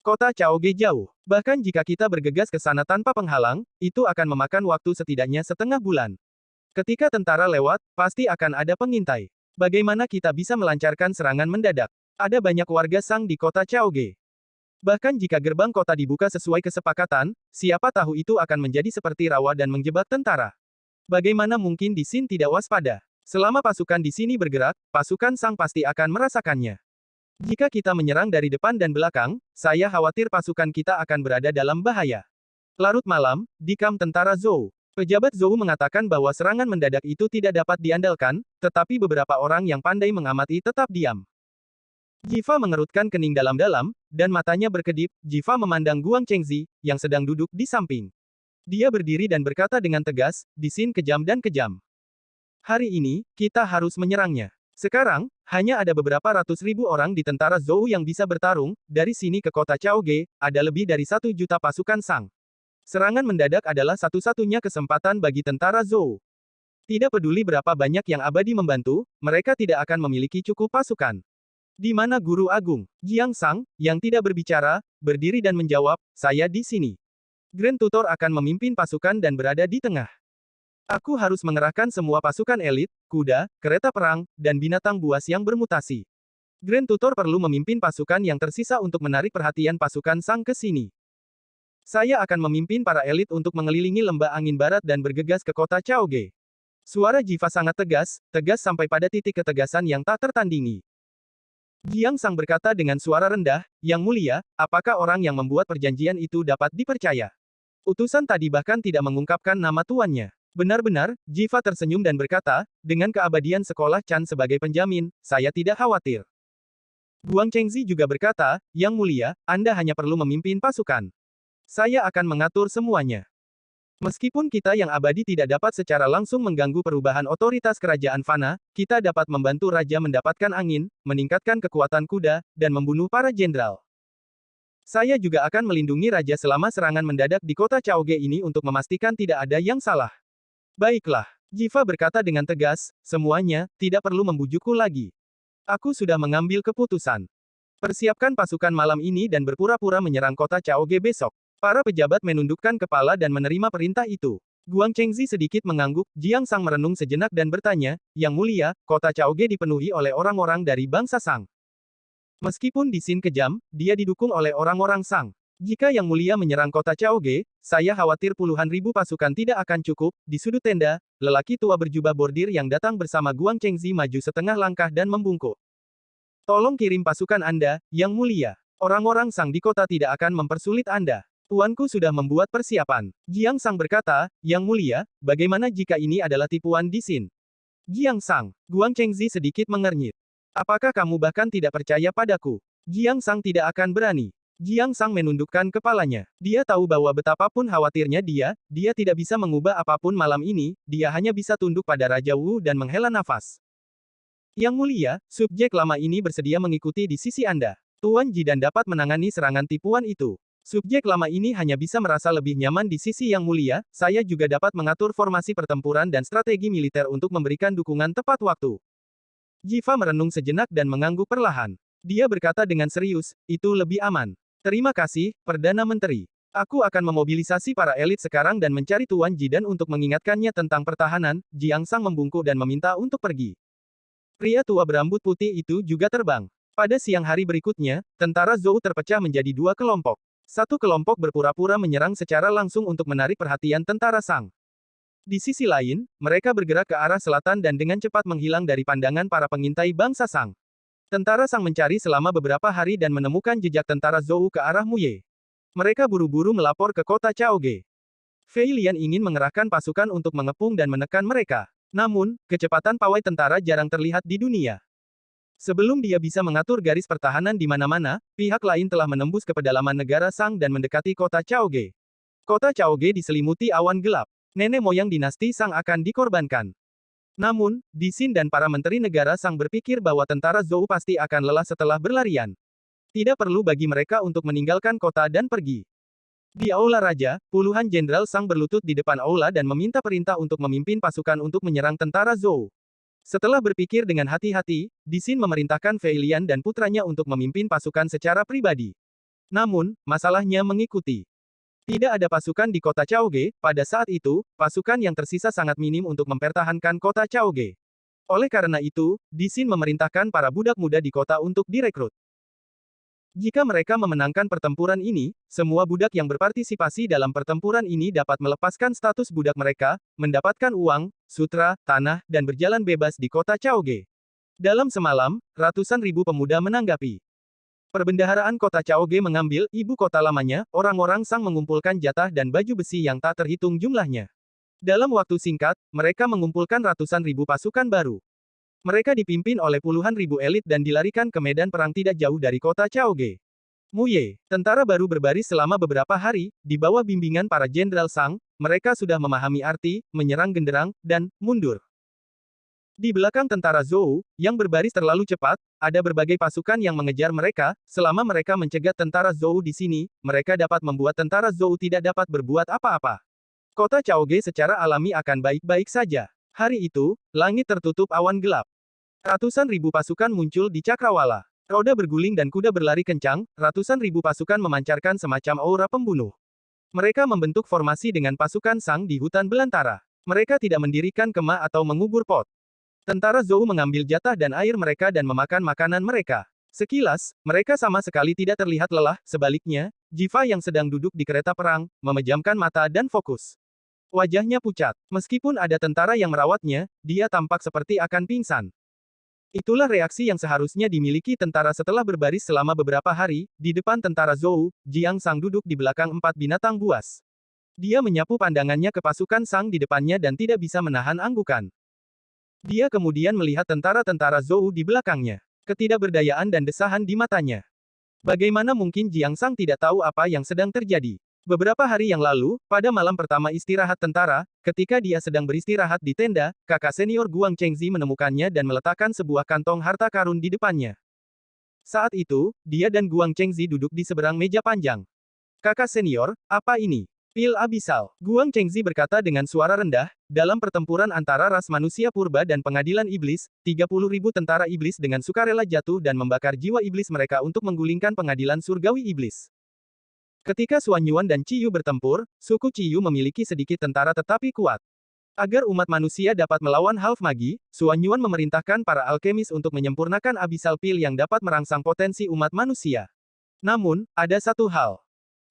Kota Chaoge jauh. Bahkan jika kita bergegas ke sana tanpa penghalang, itu akan memakan waktu setidaknya setengah bulan. Ketika tentara lewat, pasti akan ada pengintai. Bagaimana kita bisa melancarkan serangan mendadak? Ada banyak warga Sang di kota Chaoge. Bahkan jika gerbang kota dibuka sesuai kesepakatan, siapa tahu itu akan menjadi seperti rawa dan menjebak tentara. Bagaimana mungkin Di Xin tidak waspada? Selama pasukan di sini bergerak, pasukan Sang pasti akan merasakannya. Jika kita menyerang dari depan dan belakang, saya khawatir pasukan kita akan berada dalam bahaya. Larut malam, di kamp tentara Zhou. Pejabat Zhou mengatakan bahwa serangan mendadak itu tidak dapat diandalkan, tetapi beberapa orang yang pandai mengamati tetap diam. Jiva mengerutkan kening dalam-dalam, dan matanya berkedip. Jiva memandang Guang Chengzi, yang sedang duduk di samping. Dia berdiri dan berkata dengan tegas, Di Xin kejam dan kejam. Hari ini, kita harus menyerangnya. Sekarang, hanya ada beberapa ratus ribu orang di tentara Zhou yang bisa bertarung. Dari sini ke kota Chaoge, ada lebih dari 1 juta pasukan Sang. Serangan mendadak adalah satu-satunya kesempatan bagi tentara Zhou. Tidak peduli berapa banyak yang abadi membantu, mereka tidak akan memiliki cukup pasukan. Di mana Guru Agung? Jiang Sang, yang tidak berbicara, berdiri dan menjawab, saya di sini. Grand Tutor akan memimpin pasukan dan berada di tengah. Aku harus mengerahkan semua pasukan elit, kuda, kereta perang, dan binatang buas yang bermutasi. Grand Tutor perlu memimpin pasukan yang tersisa untuk menarik perhatian pasukan Sang ke sini. Saya akan memimpin para elit untuk mengelilingi lembah angin barat dan bergegas ke kota Chaoge. Suara Jiva sangat tegas, tegas sampai pada titik ketegasan yang tak tertandingi. Jiang Sang berkata dengan suara rendah, Yang Mulia, apakah orang yang membuat perjanjian itu dapat dipercaya? Utusan tadi bahkan tidak mengungkapkan nama tuannya. Benar-benar, Jiva tersenyum dan berkata, dengan keabadian sekolah Chan sebagai penjamin, saya tidak khawatir. Guang Chengzi juga berkata, Yang Mulia, Anda hanya perlu memimpin pasukan. Saya akan mengatur semuanya. Meskipun kita yang abadi tidak dapat secara langsung mengganggu perubahan otoritas kerajaan Fana, kita dapat membantu raja mendapatkan angin, meningkatkan kekuatan kuda, dan membunuh para jenderal. Saya juga akan melindungi raja selama serangan mendadak di kota Chaoge ini untuk memastikan tidak ada yang salah. Baiklah, Jiva berkata dengan tegas, semuanya, tidak perlu membujukku lagi. Aku sudah mengambil keputusan. Persiapkan pasukan malam ini dan berpura-pura menyerang kota Chaoge besok. Para pejabat menundukkan kepala dan menerima perintah itu. Guang Chengzi sedikit mengangguk, Jiang Sang merenung sejenak dan bertanya, Yang Mulia, kota Chaoge dipenuhi oleh orang-orang dari bangsa Sang. Meskipun Di Xin kejam, dia didukung oleh orang-orang Sang. Jika Yang Mulia menyerang kota Chaoge, saya khawatir puluhan ribu pasukan tidak akan cukup. Di sudut tenda, lelaki tua berjubah bordir yang datang bersama Guang Chengzi maju setengah langkah dan membungkuk. Tolong kirim pasukan Anda, Yang Mulia. Orang-orang Sang di kota tidak akan mempersulit Anda. Tuanku sudah membuat persiapan. Jiang Sang berkata, Yang Mulia, bagaimana jika ini adalah tipuan Di Xin? Jiang Sang, Guang Chengzi sedikit mengernyit. Apakah kamu bahkan tidak percaya padaku? Jiang Sang tidak akan berani. Jiang Sang menundukkan kepalanya. Dia tahu bahwa betapapun khawatirnya dia tidak bisa mengubah apapun malam ini, dia hanya bisa tunduk pada Raja Wu dan menghela nafas. Yang Mulia, subjek lama ini bersedia mengikuti di sisi Anda. Tuan Jidan dapat menangani serangan tipuan itu. Subjek lama ini hanya bisa merasa lebih nyaman di sisi Yang Mulia, saya juga dapat mengatur formasi pertempuran dan strategi militer untuk memberikan dukungan tepat waktu. Jiva merenung sejenak dan mengangguk perlahan. Dia berkata dengan serius, itu lebih aman. Terima kasih, Perdana Menteri. Aku akan memobilisasi para elit sekarang dan mencari Tuan Jidan untuk mengingatkannya tentang pertahanan. Jiang Sang membungkuk dan meminta untuk pergi. Pria tua berambut putih itu juga terbang. Pada siang hari berikutnya, tentara Zhou terpecah menjadi 2 kelompok. Satu kelompok berpura-pura menyerang secara langsung untuk menarik perhatian tentara Sang. Di sisi lain, mereka bergerak ke arah selatan dan dengan cepat menghilang dari pandangan para pengintai bangsa Sang. Tentara Sang mencari selama beberapa hari dan menemukan jejak tentara Zhou ke arah Muye. Mereka buru-buru melapor ke kota Chaoge. Fei Lian ingin mengerahkan pasukan untuk mengepung dan menekan mereka. Namun, kecepatan pawai tentara jarang terlihat di dunia. Sebelum dia bisa mengatur garis pertahanan di mana-mana, pihak lain telah menembus ke pedalaman negara Sang dan mendekati kota Chaoge. Kota Chaoge diselimuti awan gelap. Nenek moyang dinasti Sang akan dikorbankan. Namun, Di Xin dan para menteri negara Sang berpikir bahwa tentara Zhou pasti akan lelah setelah berlarian. Tidak perlu bagi mereka untuk meninggalkan kota dan pergi. Di Aula Raja, puluhan jenderal Sang berlutut di depan aula dan meminta perintah untuk memimpin pasukan untuk menyerang tentara Zhou. Setelah berpikir dengan hati-hati, Di Xin memerintahkan Fei Lian dan putranya untuk memimpin pasukan secara pribadi. Namun, masalahnya mengikuti. Tidak ada pasukan di kota Chaoge, pada saat itu, pasukan yang tersisa sangat minim untuk mempertahankan kota Chaoge. Oleh karena itu, Di Xin memerintahkan para budak muda di kota untuk direkrut. Jika mereka memenangkan pertempuran ini, semua budak yang berpartisipasi dalam pertempuran ini dapat melepaskan status budak mereka, mendapatkan uang, sutra, tanah, dan berjalan bebas di kota Chaoge. Dalam semalam, ratusan ribu pemuda menanggapi. Perbendaharaan kota Chaoge mengambil ibu kota lamanya, orang-orang Sang mengumpulkan jatah dan baju besi yang tak terhitung jumlahnya. Dalam waktu singkat, mereka mengumpulkan ratusan ribu pasukan baru. Mereka dipimpin oleh puluhan ribu elit dan dilarikan ke medan perang tidak jauh dari kota Chaoge. Mu Ye, tentara baru berbaris selama beberapa hari, di bawah bimbingan para jenderal Sang, mereka sudah memahami arti, menyerang genderang, dan mundur. Di belakang tentara Zhou, yang berbaris terlalu cepat, ada berbagai pasukan yang mengejar mereka, selama mereka mencegat tentara Zhou di sini, mereka dapat membuat tentara Zhou tidak dapat berbuat apa-apa. Kota Chaoge secara alami akan baik-baik saja. Hari itu, langit tertutup awan gelap. Ratusan ribu pasukan muncul di cakrawala. Roda berguling dan kuda berlari kencang, ratusan ribu pasukan memancarkan semacam aura pembunuh. Mereka membentuk formasi dengan pasukan Sang di hutan belantara. Mereka tidak mendirikan kemah atau mengubur pot. Tentara Zhou mengambil jatah dan air mereka dan memakan makanan mereka. Sekilas, mereka sama sekali tidak terlihat lelah, sebaliknya, Jiva yang sedang duduk di kereta perang, memejamkan mata dan fokus. Wajahnya pucat. Meskipun ada tentara yang merawatnya, dia tampak seperti akan pingsan. Itulah reaksi yang seharusnya dimiliki tentara setelah berbaris selama beberapa hari, di depan tentara Zhou, Jiang Sang duduk di belakang 4 binatang buas. Dia menyapu pandangannya ke pasukan Sang di depannya dan tidak bisa menahan anggukan. Dia kemudian melihat tentara-tentara Zhou di belakangnya. Ketidakberdayaan dan desahan di matanya. Bagaimana mungkin Jiang Sang tidak tahu apa yang sedang terjadi? Beberapa hari yang lalu, pada malam pertama istirahat tentara, ketika dia sedang beristirahat di tenda, kakak senior Guang Chengzi menemukannya dan meletakkan sebuah kantong harta karun di depannya. Saat itu, dia dan Guang Chengzi duduk di seberang meja panjang. Kakak senior, apa ini? Pil abisal. Guang Chengzi berkata dengan suara rendah, dalam pertempuran antara ras manusia purba dan pengadilan iblis, 30.000 tentara iblis dengan sukarela jatuh dan membakar jiwa iblis mereka untuk menggulingkan pengadilan surgawi iblis. Ketika Xuan Yuan dan Ciyu bertempur, suku Ciyu memiliki sedikit tentara tetapi kuat. Agar umat manusia dapat melawan half magi, Xuan Yuan memerintahkan para alkemis untuk menyempurnakan abisal pil yang dapat merangsang potensi umat manusia. Namun, ada satu hal.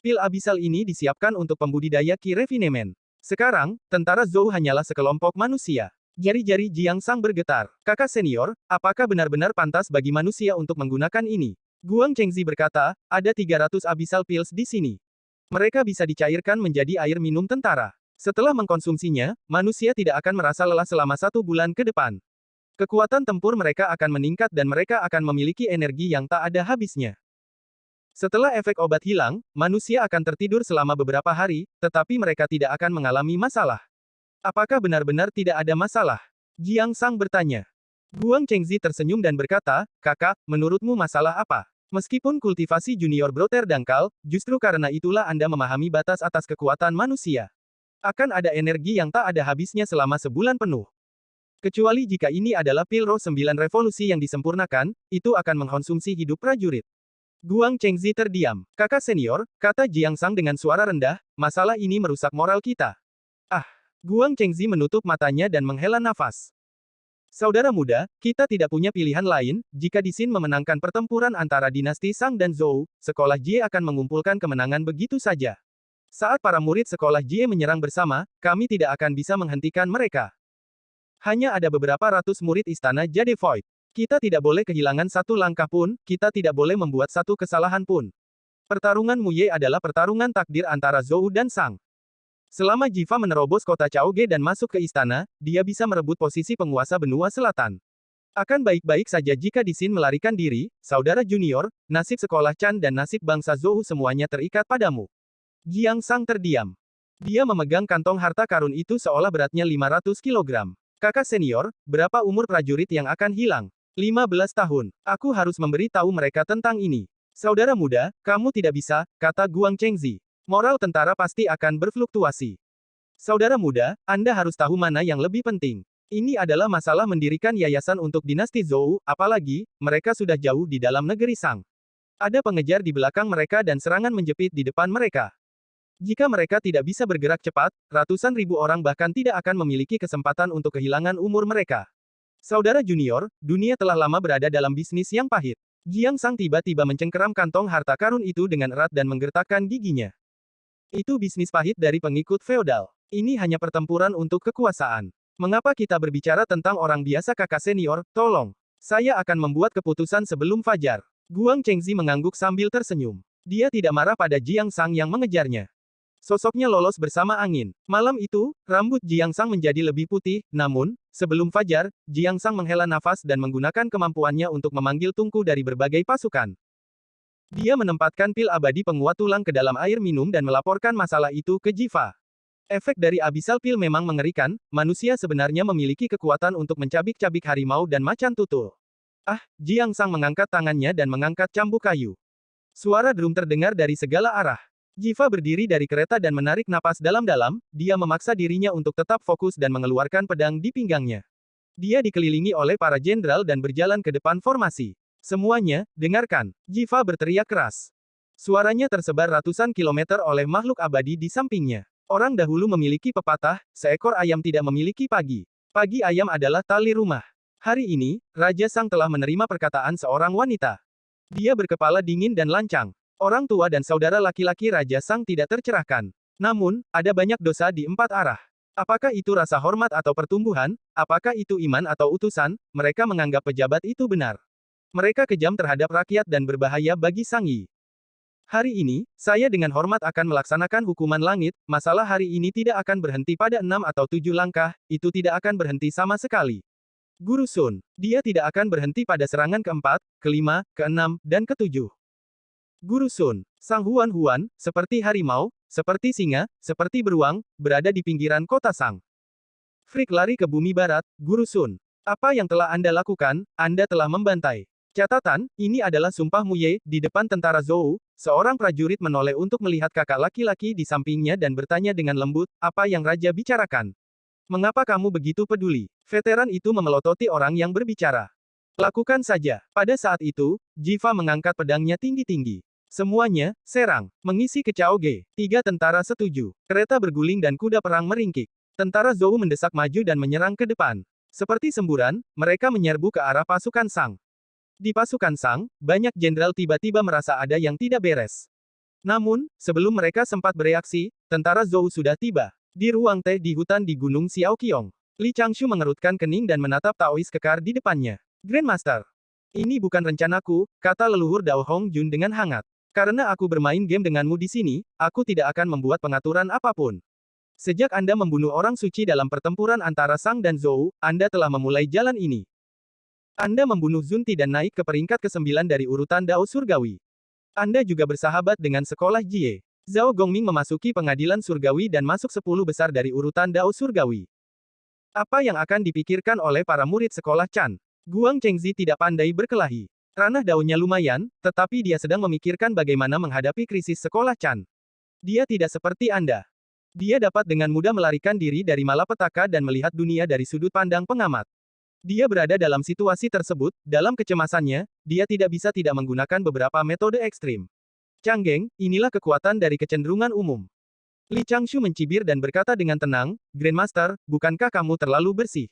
Pil abisal ini disiapkan untuk pembudidaya Qi Refinement. Sekarang, tentara Zhou hanyalah sekelompok manusia. Jari-jari Jiang Sang bergetar. Kakak senior, apakah benar-benar pantas bagi manusia untuk menggunakan ini? Guang Chengzi berkata, ada 300 abyssal pills di sini. Mereka bisa dicairkan menjadi air minum tentara. Setelah mengkonsumsinya, manusia tidak akan merasa lelah selama 1 bulan ke depan. Kekuatan tempur mereka akan meningkat dan mereka akan memiliki energi yang tak ada habisnya. Setelah efek obat hilang, manusia akan tertidur selama beberapa hari, tetapi mereka tidak akan mengalami masalah. Apakah benar-benar tidak ada masalah? Jiang Sang bertanya. Guang Chengzi tersenyum dan berkata, kakak, menurutmu masalah apa? Meskipun kultivasi junior broter dangkal, justru karena itulah Anda memahami batas atas kekuatan manusia. Akan ada energi yang tak ada habisnya selama sebulan penuh. Kecuali jika ini adalah pil roh 9 revolusi yang disempurnakan, itu akan mengkonsumsi hidup prajurit. Guang Chengzi terdiam. Kakak senior, kata Jiang Sang dengan suara rendah, masalah ini merusak moral kita. Ah, Guang Chengzi menutup matanya dan menghela nafas. Saudara muda, kita tidak punya pilihan lain, jika Di Xin memenangkan pertempuran antara dinasti Sang dan Zhou, sekolah Jie akan mengumpulkan kemenangan begitu saja. Saat para murid sekolah Jie menyerang bersama, kami tidak akan bisa menghentikan mereka. Hanya ada beberapa ratus murid istana Jade Void. Kita tidak boleh kehilangan satu langkah pun, kita tidak boleh membuat satu kesalahan pun. Pertarungan Mu Ye adalah pertarungan takdir antara Zhou dan Sang. Selama Jiva menerobos kota Chaoge dan masuk ke istana, dia bisa merebut posisi penguasa benua selatan. Akan baik-baik saja jika Di Xin melarikan diri, saudara junior, nasib sekolah Chan dan nasib bangsa Zhou semuanya terikat padamu. Jiang Sang terdiam. Dia memegang kantong harta karun itu seolah beratnya 500 kilogram. Kakak senior, berapa umur prajurit yang akan hilang? 15 tahun. Aku harus memberi tahu mereka tentang ini. Saudara muda, kamu tidak bisa, kata Guang Chengzi. Moral tentara pasti akan berfluktuasi. Saudara muda, Anda harus tahu mana yang lebih penting. Ini adalah masalah mendirikan yayasan untuk dinasti Zhou, apalagi, mereka sudah jauh di dalam negeri Sang. Ada pengejar di belakang mereka dan serangan menjepit di depan mereka. Jika mereka tidak bisa bergerak cepat, ratusan ribu orang bahkan tidak akan memiliki kesempatan untuk kehilangan umur mereka. Saudara junior, dunia telah lama berada dalam bisnis yang pahit. Jiang Sang tiba-tiba mencengkeram kantong harta karun itu dengan erat dan menggertakkan giginya. Itu bisnis pahit dari pengikut feodal. Ini hanya pertempuran untuk kekuasaan. Mengapa kita berbicara tentang orang biasa kakak senior, tolong. Saya akan membuat keputusan sebelum fajar. Guang Chengzi mengangguk sambil tersenyum. Dia tidak marah pada Jiang Sang yang mengejarnya. Sosoknya lolos bersama angin. Malam itu, rambut Jiang Sang menjadi lebih putih, namun, sebelum fajar, Jiang Sang menghela nafas dan menggunakan kemampuannya untuk memanggil tungku dari berbagai pasukan. Dia menempatkan pil abadi penguat tulang ke dalam air minum dan melaporkan masalah itu ke Jiva. Efek dari Abyssal Pil memang mengerikan, manusia sebenarnya memiliki kekuatan untuk mencabik-cabik harimau dan macan tutul. Ah, Jiang Sang mengangkat tangannya dan mengangkat cambuk kayu. Suara drum terdengar dari segala arah. Jiva berdiri dari kereta dan menarik napas dalam-dalam, dia memaksa dirinya untuk tetap fokus dan mengeluarkan pedang di pinggangnya. Dia dikelilingi oleh para jenderal dan berjalan ke depan formasi. Semuanya, dengarkan. Jiva berteriak keras. Suaranya tersebar ratusan kilometer oleh makhluk abadi di sampingnya. Orang dahulu memiliki pepatah, seekor ayam tidak memiliki pagi. Pagi ayam adalah tali rumah. Hari ini, Raja Sang telah menerima perkataan seorang wanita. Dia berkepala dingin dan lancang. Orang tua dan saudara laki-laki Raja Sang tidak tercerahkan. Namun, ada banyak dosa di empat arah. Apakah itu rasa hormat atau pertumbuhan? Apakah itu iman atau utusan? Mereka menganggap pejabat itu benar. Mereka kejam terhadap rakyat dan berbahaya bagi Sang Yi. Hari ini, saya dengan hormat akan melaksanakan hukuman langit, masalah hari ini tidak akan berhenti pada 6 atau 7 langkah, itu tidak akan berhenti sama sekali. Guru Sun, dia tidak akan berhenti pada serangan keempat, kelima, keenam, dan ketujuh. Guru Sun, Sang Huan-Huan, seperti harimau, seperti singa, seperti beruang, berada di pinggiran kota Sang. Frik lari ke bumi barat, Guru Sun. Apa yang telah Anda lakukan? Anda telah membantai. Catatan, ini adalah sumpah Muye, di depan tentara Zhou, seorang prajurit menoleh untuk melihat kakak laki-laki di sampingnya dan bertanya dengan lembut, apa yang Raja bicarakan? Mengapa kamu begitu peduli? Veteran itu memelototi orang yang berbicara. Lakukan saja. Pada saat itu, Jiva mengangkat pedangnya tinggi-tinggi. Semuanya, serang. Mengisi ke Cao Ge. 3 tentara setuju. Kereta berguling dan kuda perang meringkik. Tentara Zhou mendesak maju dan menyerang ke depan. Seperti semburan, mereka menyerbu ke arah pasukan Sang. Di pasukan Sang, banyak jenderal tiba-tiba merasa ada yang tidak beres. Namun, sebelum mereka sempat bereaksi, tentara Zhou sudah tiba. Di ruang teh di hutan di Gunung Xiaoqiong. Li Changshu mengerutkan kening dan menatap Taois kekar di depannya. Grandmaster. Ini bukan rencanaku, kata leluhur Dao Hong Jun dengan hangat. Karena aku bermain game denganmu di sini, aku tidak akan membuat pengaturan apapun. Sejak Anda membunuh orang suci dalam pertempuran antara Sang dan Zhou, Anda telah memulai jalan ini. Anda membunuh Zunti dan naik ke peringkat ke-9 dari urutan Dao Surgawi. Anda juga bersahabat dengan sekolah Jie. Zhao Gongming memasuki pengadilan surgawi dan masuk 10 besar dari urutan Dao Surgawi. Apa yang akan dipikirkan oleh para murid sekolah Chan? Guang Chengzi tidak pandai berkelahi. Ranah daunnya lumayan, tetapi dia sedang memikirkan bagaimana menghadapi krisis sekolah Chan. Dia tidak seperti Anda. Dia dapat dengan mudah melarikan diri dari malapetaka dan melihat dunia dari sudut pandang pengamat. Dia berada dalam situasi tersebut, dalam kecemasannya, dia tidak bisa tidak menggunakan beberapa metode ekstrim. Changgeng, inilah kekuatan dari kecenderungan umum. Li Changshu mencibir dan berkata dengan tenang, Grandmaster, bukankah kamu terlalu bersih?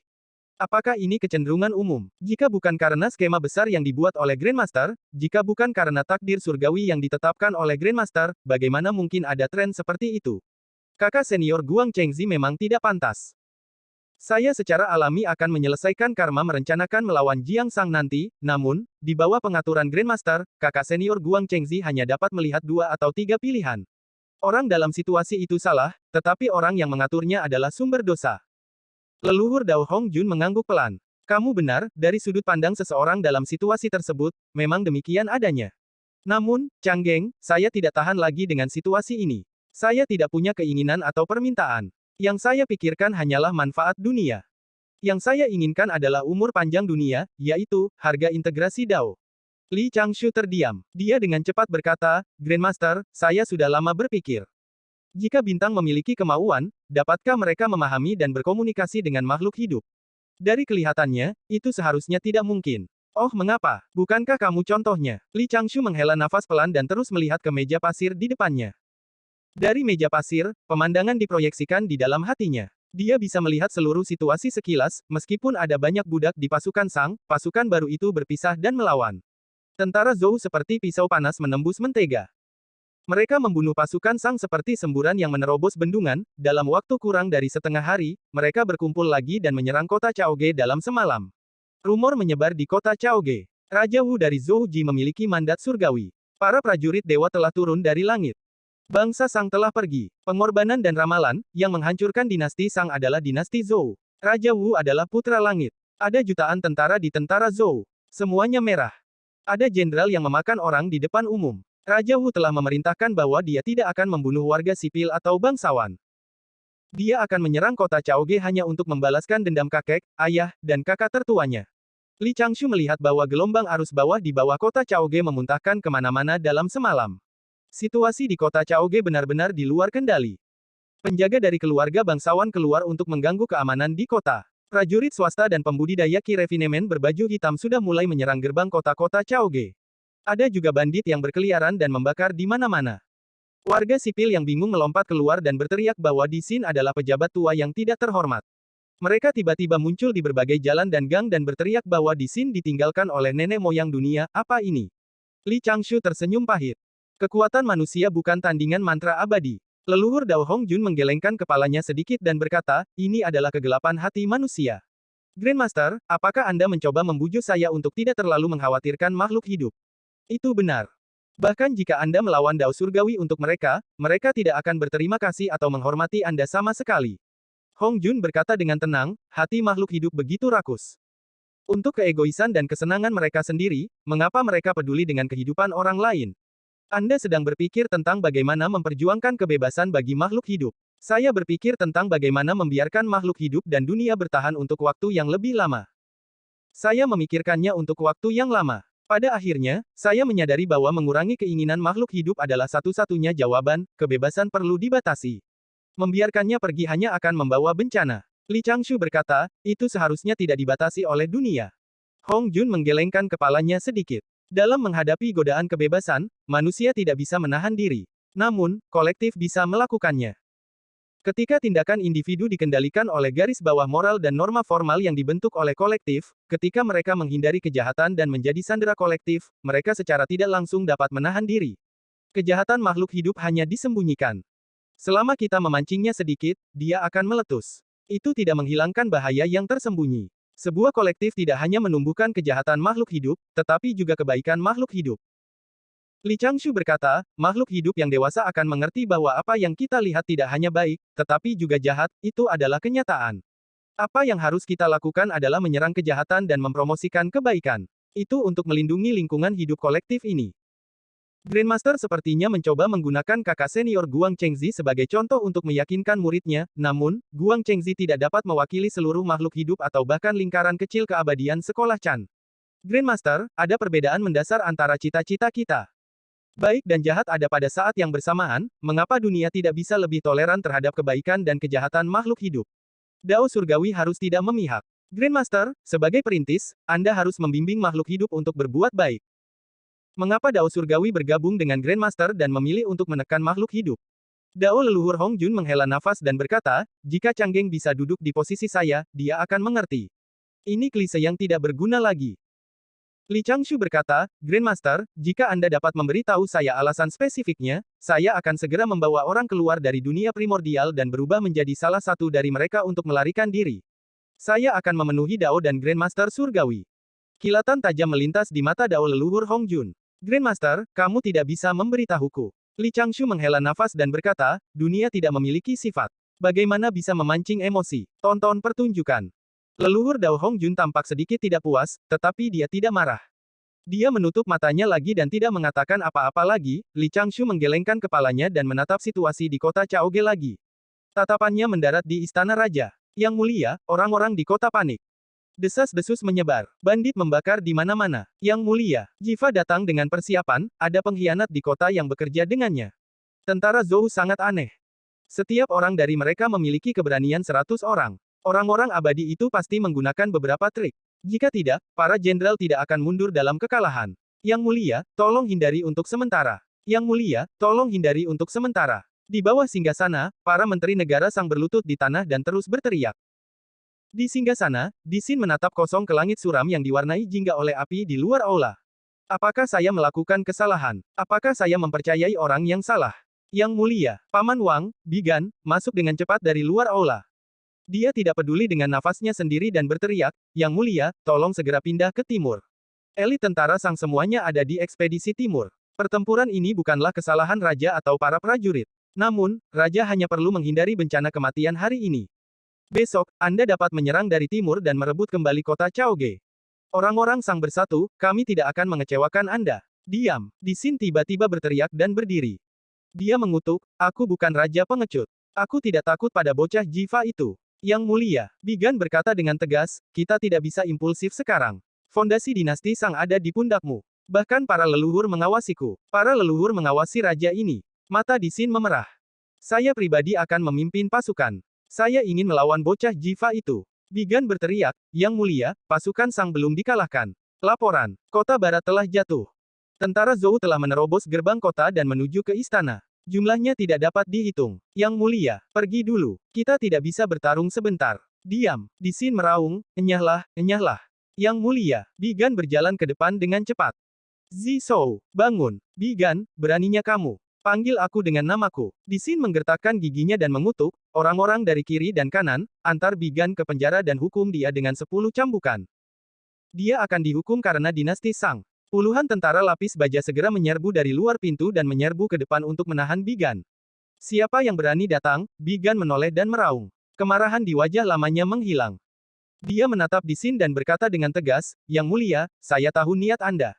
Apakah ini kecenderungan umum? Jika bukan karena skema besar yang dibuat oleh Grandmaster, jika bukan karena takdir surgawi yang ditetapkan oleh Grandmaster, bagaimana mungkin ada tren seperti itu? Kakak senior Guang Chengzi memang tidak pantas. Saya secara alami akan menyelesaikan karma merencanakan melawan Jiang Sang nanti, namun, di bawah pengaturan Grandmaster, kakak senior Guang Chengzi hanya dapat melihat 2 atau 3 pilihan. Orang dalam situasi itu salah, tetapi orang yang mengaturnya adalah sumber dosa. Leluhur Dao Hong Jun mengangguk pelan. Kamu benar, dari sudut pandang seseorang dalam situasi tersebut, memang demikian adanya. Namun, Changgeng, saya tidak tahan lagi dengan situasi ini. Saya tidak punya keinginan atau permintaan. Yang saya pikirkan hanyalah manfaat dunia. Yang saya inginkan adalah umur panjang dunia, yaitu, harga integrasi Dao. Li Changshu terdiam. Dia dengan cepat berkata, Grandmaster, saya sudah lama berpikir. Jika bintang memiliki kemauan, dapatkah mereka memahami dan berkomunikasi dengan makhluk hidup? Dari kelihatannya, itu seharusnya tidak mungkin. Oh mengapa? Bukankah kamu contohnya? Li Changshu menghela nafas pelan dan terus melihat ke meja pasir di depannya. Dari meja pasir, pemandangan diproyeksikan di dalam hatinya. Dia bisa melihat seluruh situasi sekilas, meskipun ada banyak budak di pasukan Sang, pasukan baru itu berpisah dan melawan. Tentara Zhou seperti pisau panas menembus mentega. Mereka membunuh pasukan Sang seperti semburan yang menerobos bendungan, dalam waktu kurang dari setengah hari, mereka berkumpul lagi dan menyerang kota Chaoge dalam semalam. Rumor menyebar di kota Chaoge. Raja Wu dari Zhou Ji memiliki mandat surgawi. Para prajurit dewa telah turun dari langit. Bangsa Sang telah pergi. Pengorbanan dan ramalan, yang menghancurkan dinasti Sang adalah dinasti Zhou. Raja Wu adalah putra langit. Ada jutaan tentara di tentara Zhou. Semuanya merah. Ada jenderal yang memakan orang di depan umum. Raja Wu telah memerintahkan bahwa dia tidak akan membunuh warga sipil atau bangsawan. Dia akan menyerang kota Chaoge hanya untuk membalaskan dendam kakek, ayah, dan kakak tertuanya. Li Changshu melihat bahwa gelombang arus bawah di bawah kota Chaoge memuntahkan kemana-mana dalam semalam. Situasi di kota Chaoge benar-benar di luar kendali. Penjaga dari keluarga bangsawan keluar untuk mengganggu keamanan di kota. Prajurit swasta dan pembudidaya Ki Refinement berbaju hitam sudah mulai menyerang gerbang kota-kota Chaoge. Ada juga bandit yang berkeliaran dan membakar di mana-mana. Warga sipil yang bingung melompat keluar dan berteriak bahwa Di Xin adalah pejabat tua yang tidak terhormat. Mereka tiba-tiba muncul di berbagai jalan dan gang dan berteriak bahwa Di Xin ditinggalkan oleh nenek moyang dunia. Apa ini? Li Changshu tersenyum pahit. Kekuatan manusia bukan tandingan mantra abadi. Leluhur Dao Hongjun menggelengkan kepalanya sedikit dan berkata, ini adalah kegelapan hati manusia. Grandmaster, apakah Anda mencoba membujuk saya untuk tidak terlalu mengkhawatirkan makhluk hidup? Itu benar. Bahkan jika Anda melawan Dao Surgawi untuk mereka, mereka tidak akan berterima kasih atau menghormati Anda sama sekali. Hongjun berkata dengan tenang, hati makhluk hidup begitu rakus. Untuk keegoisan dan kesenangan mereka sendiri, mengapa mereka peduli dengan kehidupan orang lain? Anda sedang berpikir tentang bagaimana memperjuangkan kebebasan bagi makhluk hidup. Saya berpikir tentang bagaimana membiarkan makhluk hidup dan dunia bertahan untuk waktu yang lebih lama. Saya memikirkannya untuk waktu yang lama. Pada akhirnya, saya menyadari bahwa mengurangi keinginan makhluk hidup adalah satu-satunya jawaban, kebebasan perlu dibatasi. Membiarkannya pergi hanya akan membawa bencana. Li Changshu berkata, itu seharusnya tidak dibatasi oleh dunia. Hongjun menggelengkan kepalanya sedikit. Dalam menghadapi godaan kebebasan, manusia tidak bisa menahan diri. Namun, kolektif bisa melakukannya. Ketika tindakan individu dikendalikan oleh garis bawah moral dan norma formal yang dibentuk oleh kolektif, ketika mereka menghindari kejahatan dan menjadi sandera kolektif, mereka secara tidak langsung dapat menahan diri. Kejahatan makhluk hidup hanya disembunyikan. Selama kita memancingnya sedikit, dia akan meletus. Itu tidak menghilangkan bahaya yang tersembunyi. Sebuah kolektif tidak hanya menumbuhkan kejahatan makhluk hidup, tetapi juga kebaikan makhluk hidup. Li Changshu berkata, makhluk hidup yang dewasa akan mengerti bahwa apa yang kita lihat tidak hanya baik, tetapi juga jahat, itu adalah kenyataan. Apa yang harus kita lakukan adalah menyerang kejahatan dan mempromosikan kebaikan. Itu untuk melindungi lingkungan hidup kolektif ini. Grandmaster sepertinya mencoba menggunakan kakak senior Guang Chengzi sebagai contoh untuk meyakinkan muridnya, namun, Guang Chengzi tidak dapat mewakili seluruh makhluk hidup atau bahkan lingkaran kecil keabadian sekolah Chan. Grandmaster, ada perbedaan mendasar antara cita-cita kita. Baik dan jahat ada pada saat yang bersamaan, mengapa dunia tidak bisa lebih toleran terhadap kebaikan dan kejahatan makhluk hidup? Dao Surgawi harus tidak memihak. Grandmaster, sebagai perintis, Anda harus membimbing makhluk hidup untuk berbuat baik. Mengapa Dao Surgawi bergabung dengan Grandmaster dan memilih untuk menekan makhluk hidup? Dao leluhur Hongjun menghela nafas dan berkata, jika Canggeng bisa duduk di posisi saya, dia akan mengerti. Ini klise yang tidak berguna lagi. Li Changshu berkata, Grandmaster, jika Anda dapat memberitahu saya alasan spesifiknya, saya akan segera membawa orang keluar dari dunia primordial dan berubah menjadi salah satu dari mereka untuk melarikan diri. Saya akan memenuhi Dao dan Grandmaster Surgawi. Kilatan tajam melintas di mata Dao leluhur Hongjun. Grandmaster, kamu tidak bisa memberitahuku. Li Changshu menghela nafas dan berkata, dunia tidak memiliki sifat. Bagaimana bisa memancing emosi? Tonton pertunjukan. Leluhur Dao Hongjun tampak sedikit tidak puas, tetapi dia tidak marah. Dia menutup matanya lagi dan tidak mengatakan apa-apa lagi. Li Changshu menggelengkan kepalanya dan menatap situasi di kota Chaoge lagi. Tatapannya mendarat di istana raja. Yang mulia, orang-orang di kota panik. Desas-desus menyebar. Bandit membakar di mana-mana. Yang mulia, Jiva datang dengan persiapan, ada pengkhianat di kota yang bekerja dengannya. Tentara Zhou sangat aneh. Setiap orang dari mereka memiliki keberanian 100 orang. Orang-orang abadi itu pasti menggunakan beberapa trik. Jika tidak, para jenderal tidak akan mundur dalam kekalahan. Yang mulia, tolong hindari untuk sementara. Yang mulia, tolong hindari untuk sementara. Di bawah singgasana, para menteri negara Sang berlutut di tanah dan terus berteriak. Di singgasana, Disin menatap kosong ke langit suram yang diwarnai jingga oleh api di luar aula. Apakah saya melakukan kesalahan? Apakah saya mempercayai orang yang salah? Yang mulia, Paman Wang, Bigan, masuk dengan cepat dari luar aula. Dia tidak peduli dengan nafasnya sendiri dan berteriak, Yang mulia, tolong segera pindah ke timur. Elit tentara Sang semuanya ada di ekspedisi timur. Pertempuran ini bukanlah kesalahan raja atau para prajurit. Namun, raja hanya perlu menghindari bencana kematian hari ini. Besok, Anda dapat menyerang dari timur dan merebut kembali kota Chaoge. Orang-orang Sang bersatu, kami tidak akan mengecewakan Anda. Diam. Disin tiba-tiba berteriak dan berdiri. Dia mengutuk, aku bukan raja pengecut. Aku tidak takut pada bocah Jiva itu. Yang mulia, Bigan berkata dengan tegas, kita tidak bisa impulsif sekarang. Fondasi dinasti Sang ada di pundakmu. Bahkan para leluhur mengawasiku. Para leluhur mengawasi raja ini. Mata Disin memerah. Saya pribadi akan memimpin pasukan. Saya ingin melawan bocah Jiva itu. Bigan berteriak, Yang mulia, pasukan Sang belum dikalahkan. Laporan, kota barat telah jatuh. Tentara Zhou telah menerobos gerbang kota dan menuju ke istana. Jumlahnya tidak dapat dihitung. Yang mulia, pergi dulu. Kita tidak bisa bertarung sebentar. Diam. Disin meraung, enyahlah, enyahlah. Yang mulia, Bigan berjalan ke depan dengan cepat. Zishou, bangun. Bigan, beraninya kamu. Panggil aku dengan namaku. Disin menggertakkan giginya dan mengutuk, orang-orang dari kiri dan kanan, antar Bigan ke penjara dan hukum dia dengan 10 cambukan. Dia akan dihukum karena dinasti Sang. Puluhan tentara lapis baja segera menyerbu dari luar pintu dan menyerbu ke depan untuk menahan Bigan. Siapa yang berani datang? Bigan menoleh dan meraung. Kemarahan di wajah lamanya menghilang. Dia menatap Disin dan berkata dengan tegas, Yang mulia, saya tahu niat Anda.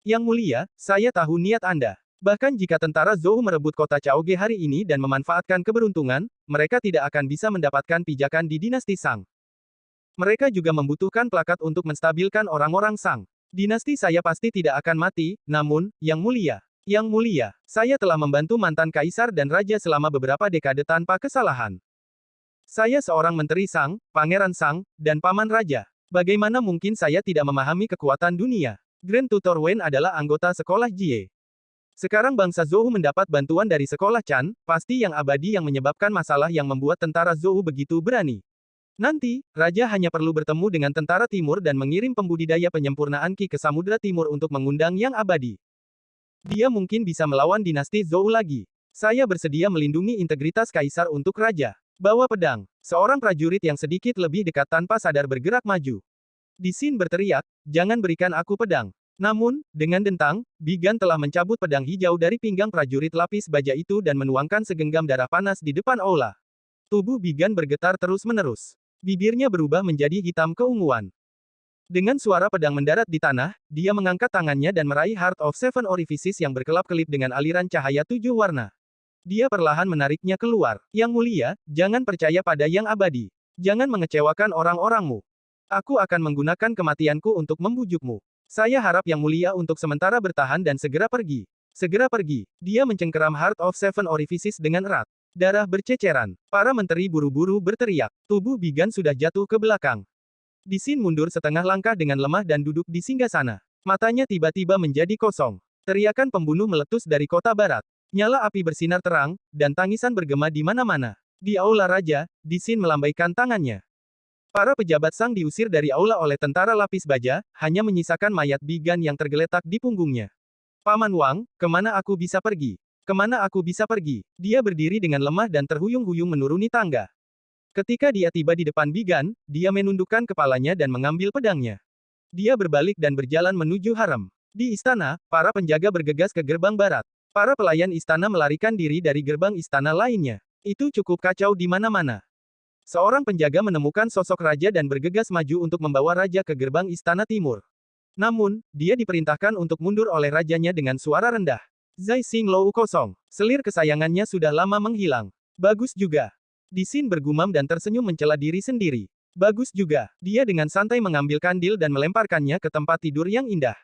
Yang mulia, saya tahu niat Anda. Bahkan jika tentara Zhou merebut kota Chaoge hari ini dan memanfaatkan keberuntungan, mereka tidak akan bisa mendapatkan pijakan di dinasti Sang. Mereka juga membutuhkan plakat untuk menstabilkan orang-orang Sang. Dinasti saya pasti tidak akan mati, namun, Yang mulia, saya telah membantu mantan kaisar dan raja selama beberapa dekade tanpa kesalahan. Saya seorang menteri Sang, pangeran Sang, dan paman raja. Bagaimana mungkin saya tidak memahami kekuatan dunia? Grand Tutor Wen adalah anggota sekolah Jie. Sekarang bangsa Zhou mendapat bantuan dari sekolah Chan, pasti yang abadi yang menyebabkan masalah yang membuat tentara Zhou begitu berani. Nanti, Raja hanya perlu bertemu dengan tentara timur dan mengirim pembudidaya penyempurnaan Qi ke Samudra Timur untuk mengundang yang abadi. Dia mungkin bisa melawan dinasti Zhou lagi. Saya bersedia melindungi integritas kaisar untuk Raja. Bawa pedang. Seorang prajurit yang sedikit lebih dekat tanpa sadar bergerak maju. Disin berteriak, jangan berikan aku pedang. Namun, dengan dentang, Bigan telah mencabut pedang hijau dari pinggang prajurit lapis baja itu dan menuangkan segenggam darah panas di depan aula. Tubuh Bigan bergetar terus-menerus. Bibirnya berubah menjadi hitam keunguan. Dengan suara pedang mendarat di tanah, dia mengangkat tangannya dan meraih Heart of Seven Orifices yang berkelap-kelip dengan aliran cahaya 7 warna. Dia perlahan menariknya keluar. Yang mulia, jangan percaya pada yang abadi. Jangan mengecewakan orang-orangmu. Aku akan menggunakan kematianku untuk membujukmu. Saya harap yang mulia untuk sementara bertahan dan segera pergi. Segera pergi. Dia mencengkeram Heart of Seven Orifices dengan erat. Darah berceceran. Para menteri buru-buru berteriak. Tubuh Bigan sudah jatuh ke belakang. Disin mundur setengah langkah dengan lemah dan duduk di singgasana. Matanya tiba-tiba menjadi kosong. Teriakan pembunuh meletus dari kota barat. Nyala api bersinar terang, dan tangisan bergema di mana-mana. Di aula raja, Disin melambaikan tangannya. Para pejabat Sang diusir dari aula oleh tentara lapis baja, hanya menyisakan mayat Bigan yang tergeletak di punggungnya. Paman Wang, kemana aku bisa pergi? Kemana aku bisa pergi? Dia berdiri dengan lemah dan terhuyung-huyung menuruni tangga. Ketika dia tiba di depan Bigan, dia menundukkan kepalanya dan mengambil pedangnya. Dia berbalik dan berjalan menuju harem. Di istana, para penjaga bergegas ke gerbang barat. Para pelayan istana melarikan diri dari gerbang istana lainnya. Itu cukup kacau di mana-mana. Seorang penjaga menemukan sosok raja dan bergegas maju untuk membawa raja ke gerbang istana timur. Namun, dia diperintahkan untuk mundur oleh rajanya dengan suara rendah. Zai Xinglou kosong. Selir kesayangannya sudah lama menghilang. Bagus juga. Disin bergumam dan tersenyum mencela diri sendiri. Bagus juga. Dia dengan santai mengambil kandil dan melemparkannya ke tempat tidur yang indah.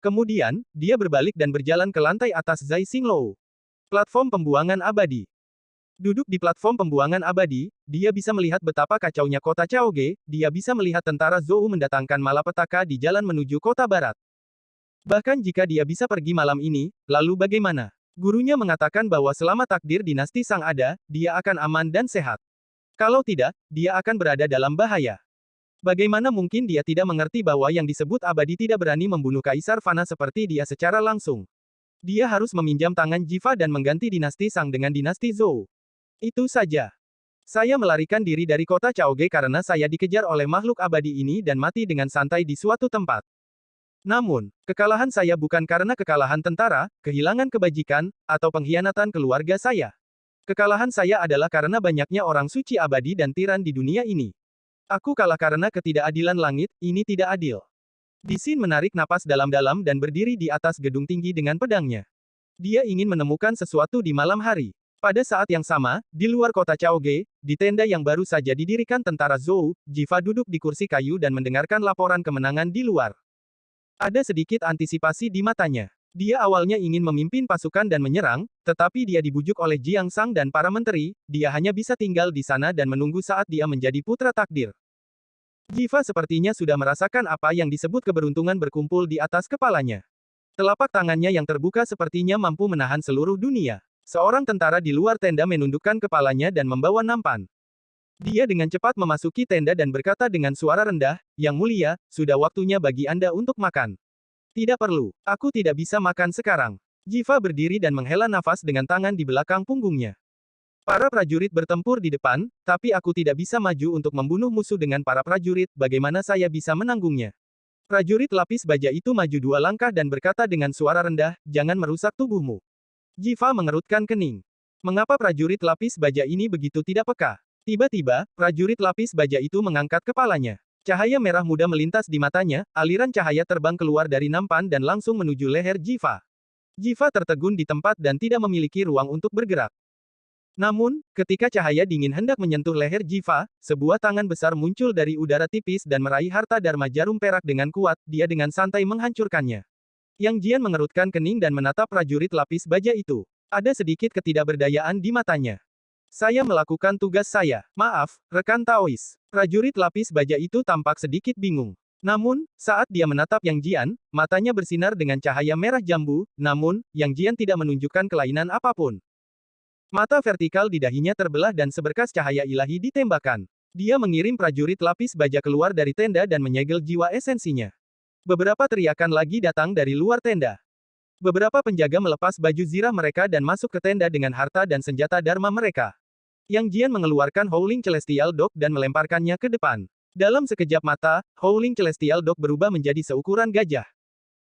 Kemudian, dia berbalik dan berjalan ke lantai atas Zai Xinglou. Platform pembuangan abadi. Duduk di platform pembuangan abadi, dia bisa melihat betapa kacaunya kota Chaoge, dia bisa melihat tentara Zhou mendatangkan malapetaka di jalan menuju kota barat. Bahkan jika dia bisa pergi malam ini, lalu bagaimana? Gurunya mengatakan bahwa selama takdir dinasti Sang ada, dia akan aman dan sehat. Kalau tidak, dia akan berada dalam bahaya. Bagaimana mungkin dia tidak mengerti bahwa yang disebut abadi tidak berani membunuh Kaisar Fana seperti dia secara langsung? Dia harus meminjam tangan Jiva dan mengganti dinasti Sang dengan dinasti Zhou. Itu saja. Saya melarikan diri dari kota Chaoge karena saya dikejar oleh makhluk abadi ini dan mati dengan santai di suatu tempat. Namun, kekalahan saya bukan karena kekalahan tentara, kehilangan kebajikan, atau pengkhianatan keluarga saya. Kekalahan saya adalah karena banyaknya orang suci abadi dan tiran di dunia ini. Aku kalah karena ketidakadilan langit, ini tidak adil. Di Xin menarik napas dalam-dalam dan berdiri di atas gedung tinggi dengan pedangnya. Dia ingin menemukan sesuatu di malam hari. Pada saat yang sama, di luar kota Chaoge, di tenda yang baru saja didirikan tentara Zhou, Jiva duduk di kursi kayu dan mendengarkan laporan kemenangan di luar. Ada sedikit antisipasi di matanya. Dia awalnya ingin memimpin pasukan dan menyerang, tetapi dia dibujuk oleh Jiang Sang dan para menteri, dia hanya bisa tinggal di sana dan menunggu saat dia menjadi putra takdir. Jiva sepertinya sudah merasakan apa yang disebut keberuntungan berkumpul di atas kepalanya. Telapak tangannya yang terbuka sepertinya mampu menahan seluruh dunia. Seorang tentara di luar tenda menundukkan kepalanya dan membawa nampan. Dia dengan cepat memasuki tenda dan berkata dengan suara rendah, "Yang mulia, sudah waktunya bagi Anda untuk makan." "Tidak perlu, aku tidak bisa makan sekarang." Jiva berdiri dan menghela nafas dengan tangan di belakang punggungnya. "Para prajurit bertempur di depan, tapi aku tidak bisa maju untuk membunuh musuh dengan para prajurit, bagaimana saya bisa menanggungnya?" Prajurit lapis baja itu maju 2 langkah dan berkata dengan suara rendah, "Jangan merusak tubuhmu." Jiva mengerutkan kening. Mengapa prajurit lapis baja ini begitu tidak peka? Tiba-tiba, prajurit lapis baja itu mengangkat kepalanya. Cahaya merah muda melintas di matanya, aliran cahaya terbang keluar dari nampan dan langsung menuju leher Jiva. Jiva tertegun di tempat dan tidak memiliki ruang untuk bergerak. Namun, ketika cahaya dingin hendak menyentuh leher Jiva, sebuah tangan besar muncul dari udara tipis dan meraih harta dharma jarum perak dengan kuat, dia dengan santai menghancurkannya. Yang Jian mengerutkan kening dan menatap prajurit lapis baja itu. Ada sedikit ketidakberdayaan di matanya. "Saya melakukan tugas saya. Maaf, rekan Taois." Prajurit lapis baja itu tampak sedikit bingung. Namun, saat dia menatap Yang Jian, matanya bersinar dengan cahaya merah jambu, namun, Yang Jian tidak menunjukkan kelainan apapun. Mata vertikal di dahinya terbelah dan seberkas cahaya ilahi ditembakkan. Dia mengirim prajurit lapis baja keluar dari tenda dan menyegel jiwa esensinya. Beberapa teriakan lagi datang dari luar tenda. Beberapa penjaga melepas baju zirah mereka dan masuk ke tenda dengan harta dan senjata dharma mereka. Yang Jian mengeluarkan Howling Celestial Dog dan melemparkannya ke depan. Dalam sekejap mata, Howling Celestial Dog berubah menjadi seukuran gajah.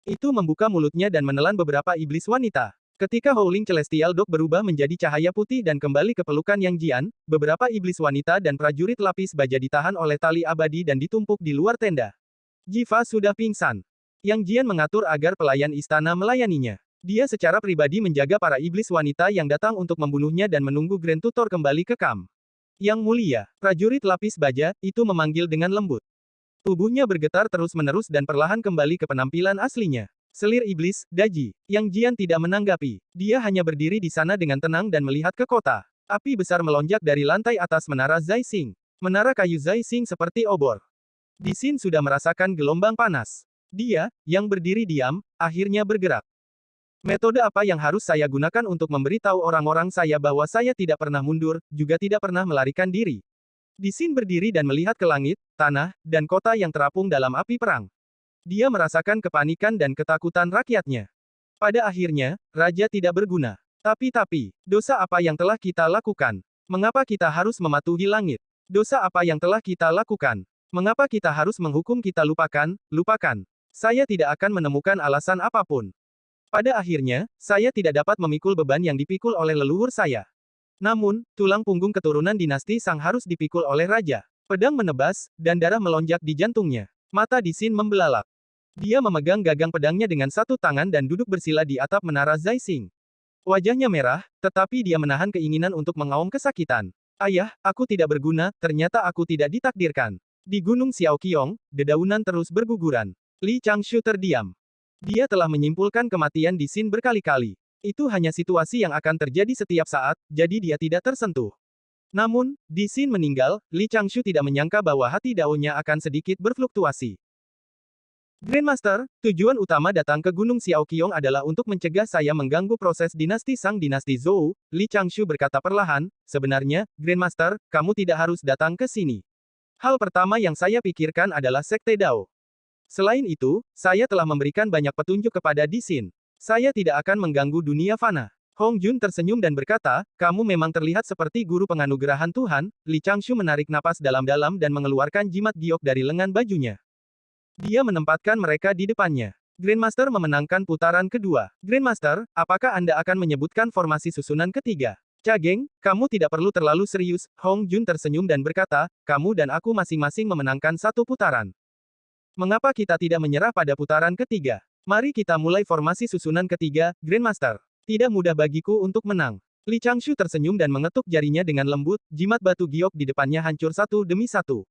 Itu membuka mulutnya dan menelan beberapa iblis wanita. Ketika Howling Celestial Dog berubah menjadi cahaya putih dan kembali ke pelukan Yang Jian, beberapa iblis wanita dan prajurit lapis baja ditahan oleh tali abadi dan ditumpuk di luar tenda. Jiva sudah pingsan. Yang Jian mengatur agar pelayan istana melayaninya. Dia secara pribadi menjaga para iblis wanita yang datang untuk membunuhnya dan menunggu Grand Tutor kembali ke kamp. "Yang mulia, prajurit lapis baja," itu memanggil dengan lembut. Tubuhnya bergetar terus-menerus dan perlahan kembali ke penampilan aslinya. Selir iblis, Daji. Yang Jian tidak menanggapi. Dia hanya berdiri di sana dengan tenang dan melihat ke kota. Api besar melonjak dari lantai atas menara Zai Xing. Menara kayu Zai Xing seperti obor. Di Xin sudah merasakan gelombang panas. Dia, yang berdiri diam, akhirnya bergerak. "Metode apa yang harus saya gunakan untuk memberitahu orang-orang saya bahwa saya tidak pernah mundur, juga tidak pernah melarikan diri?" Di Xin berdiri dan melihat ke langit, tanah, dan kota yang terapung dalam api perang. Dia merasakan kepanikan dan ketakutan rakyatnya. Pada akhirnya, raja tidak berguna. Tapi, dosa apa yang telah kita lakukan? Mengapa kita harus mematuhi langit? Dosa apa yang telah kita lakukan? Mengapa kita harus menghukum kita lupakan? Saya tidak akan menemukan alasan apapun. Pada akhirnya, saya tidak dapat memikul beban yang dipikul oleh leluhur saya. Namun, tulang punggung keturunan dinasti Sang harus dipikul oleh raja. Pedang menebas, dan darah melonjak di jantungnya. Mata di Xin membelalak. Dia memegang gagang pedangnya dengan satu tangan dan duduk bersila di atap menara Zai Xing. Wajahnya merah, tetapi dia menahan keinginan untuk mengaum kesakitan. "Ayah, aku tidak berguna, ternyata aku tidak ditakdirkan." Di Gunung Xiaoqiong, dedaunan terus berguguran. Li Changshu terdiam. Dia telah menyimpulkan kematian di Xin berkali-kali. Itu hanya situasi yang akan terjadi setiap saat, jadi dia tidak tersentuh. Namun, di Xin meninggal, Li Changshu tidak menyangka bahwa hati Dao-nya akan sedikit berfluktuasi. Grandmaster, tujuan utama datang ke Gunung Xiaoqiong adalah untuk mencegah saya mengganggu proses dinasti Sang Dinasti Zhou, Li Changshu berkata perlahan, sebenarnya, Grandmaster, kamu tidak harus datang ke sini. Hal pertama yang saya pikirkan adalah Sekte Dao. Selain itu, saya telah memberikan banyak petunjuk kepada Di Xin. Saya tidak akan mengganggu dunia fana. Hong Jun tersenyum dan berkata, kamu memang terlihat seperti guru penganugerahan Tuhan. Li Changshu menarik napas dalam-dalam dan mengeluarkan jimat giok dari lengan bajunya. Dia menempatkan mereka di depannya. Grandmaster memenangkan putaran kedua. Grandmaster, apakah Anda akan menyebutkan formasi susunan ketiga? Cageng, kamu tidak perlu terlalu serius. Hong Jun tersenyum dan berkata, kamu dan aku masing-masing memenangkan satu putaran. Mengapa kita tidak menyerah pada putaran ketiga? Mari kita mulai formasi susunan ketiga, Grandmaster. Tidak mudah bagiku untuk menang. Li Changshu tersenyum dan mengetuk jarinya dengan lembut, jimat batu giok di depannya hancur satu demi satu.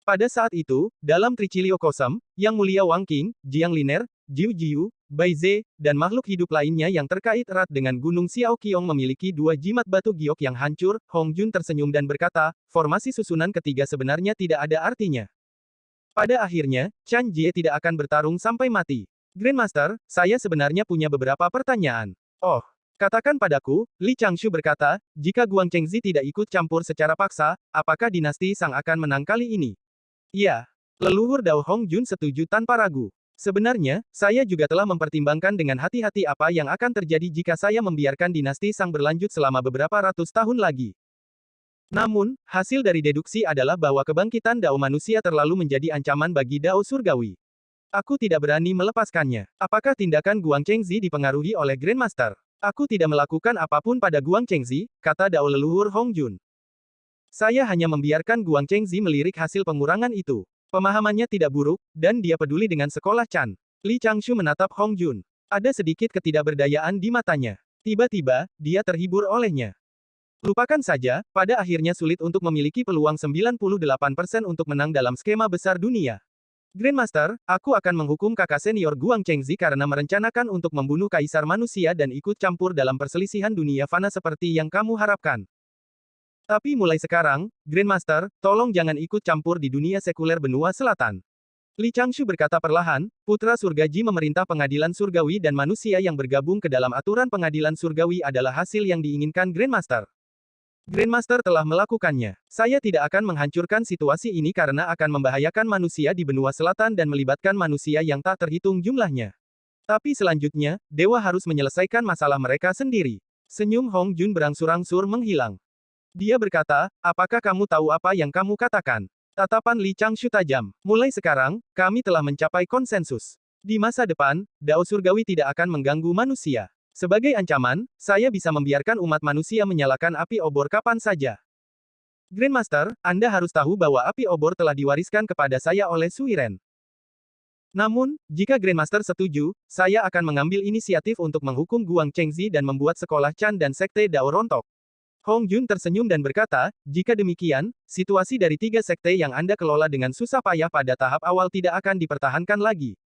Pada saat itu, dalam Tricilio Kosem, Yang Mulia Wang Qing, Jiang Liner, Jiu Jiu, Bai Ze, dan makhluk hidup lainnya yang terkait erat dengan Gunung Xiaoqiong memiliki dua jimat batu giok yang hancur. Hong Jun tersenyum dan berkata, formasi susunan ketiga sebenarnya tidak ada artinya. Pada akhirnya, Chan Jie tidak akan bertarung sampai mati. Grandmaster, saya sebenarnya punya beberapa pertanyaan. Oh, katakan padaku, Li Changshu berkata, jika Guang Chengzi tidak ikut campur secara paksa, apakah dinasti Sang akan menang kali ini? Ya, leluhur Dao. Hong Jun setuju tanpa ragu. Sebenarnya, saya juga telah mempertimbangkan dengan hati-hati apa yang akan terjadi jika saya membiarkan dinasti Sang berlanjut selama beberapa ratus tahun lagi. Namun, hasil dari deduksi adalah bahwa kebangkitan Dao manusia terlalu menjadi ancaman bagi Dao surgawi. Aku tidak berani melepaskannya. Apakah tindakan Guang Chengzi dipengaruhi oleh Grandmaster? Aku tidak melakukan apapun pada Guang Chengzi, kata Dao leluhur Hong Jun. Saya hanya membiarkan Guang Chengzi melirik hasil pengurangan itu. Pemahamannya tidak buruk, dan dia peduli dengan sekolah Chan. Li Changshu menatap Hong Jun. Ada sedikit ketidakberdayaan di matanya. Tiba-tiba, dia terhibur olehnya. Lupakan saja, pada akhirnya sulit untuk memiliki peluang 98% untuk menang dalam skema besar dunia. Grandmaster, aku akan menghukum kakak senior Guang Chengzi karena merencanakan untuk membunuh kaisar manusia dan ikut campur dalam perselisihan dunia fana seperti yang kamu harapkan. Tapi mulai sekarang, Grandmaster, tolong jangan ikut campur di dunia sekuler benua selatan. Li Changshu berkata perlahan, putra surgaji memerintah pengadilan surgawi dan manusia yang bergabung ke dalam aturan pengadilan surgawi adalah hasil yang diinginkan Grandmaster. Grandmaster telah melakukannya. Saya tidak akan menghancurkan situasi ini karena akan membahayakan manusia di benua selatan dan melibatkan manusia yang tak terhitung jumlahnya. Tapi selanjutnya, dewa harus menyelesaikan masalah mereka sendiri. Senyum Hong Jun berangsur-angsur menghilang. Dia berkata, apakah kamu tahu apa yang kamu katakan? Tatapan Li Changshu tajam. Mulai sekarang, kami telah mencapai konsensus. Di masa depan, Dao surgawi tidak akan mengganggu manusia. Sebagai ancaman, saya bisa membiarkan umat manusia menyalakan api obor kapan saja. Grandmaster, Anda harus tahu bahwa api obor telah diwariskan kepada saya oleh Suiren. Namun, jika Grandmaster setuju, saya akan mengambil inisiatif untuk menghukum Guang Chengzi dan membuat sekolah Chan dan sekte Dao rontok. Hong Jun tersenyum dan berkata, jika demikian, situasi dari tiga sekte yang Anda kelola dengan susah payah pada tahap awal tidak akan dipertahankan lagi.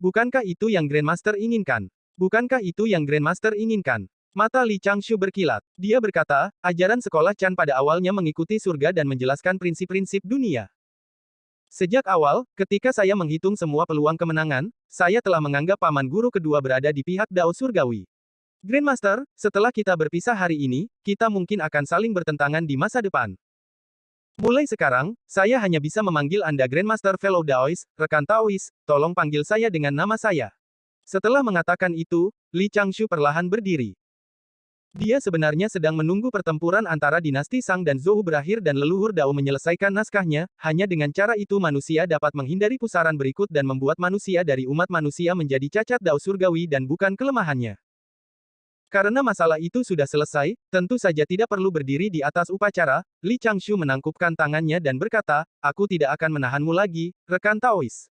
Bukankah itu yang Grandmaster inginkan? Bukankah itu yang Grandmaster inginkan? Mata Li Changshu berkilat. Dia berkata, ajaran sekolah Chan pada awalnya mengikuti surga dan menjelaskan prinsip-prinsip dunia. Sejak awal, ketika saya menghitung semua peluang kemenangan, saya telah menganggap paman guru kedua berada di pihak Dao surgawi. Grandmaster, setelah kita berpisah hari ini, kita mungkin akan saling bertentangan di masa depan. Mulai sekarang, saya hanya bisa memanggil Anda Grandmaster Fellow Daoist, rekan Taoist, tolong panggil saya dengan nama saya. Setelah mengatakan itu, Li Changshu perlahan berdiri. Dia sebenarnya sedang menunggu pertempuran antara dinasti Sang dan Zhou berakhir dan leluhur Dao menyelesaikan naskahnya, hanya dengan cara itu manusia dapat menghindari pusaran berikut dan membuat manusia dari umat manusia menjadi cacat Dao surgawi dan bukan kelemahannya. Karena masalah itu sudah selesai, tentu saja tidak perlu berdiri di atas upacara. Li Changshu menangkupkan tangannya dan berkata, aku tidak akan menahanmu lagi, rekan Taoist.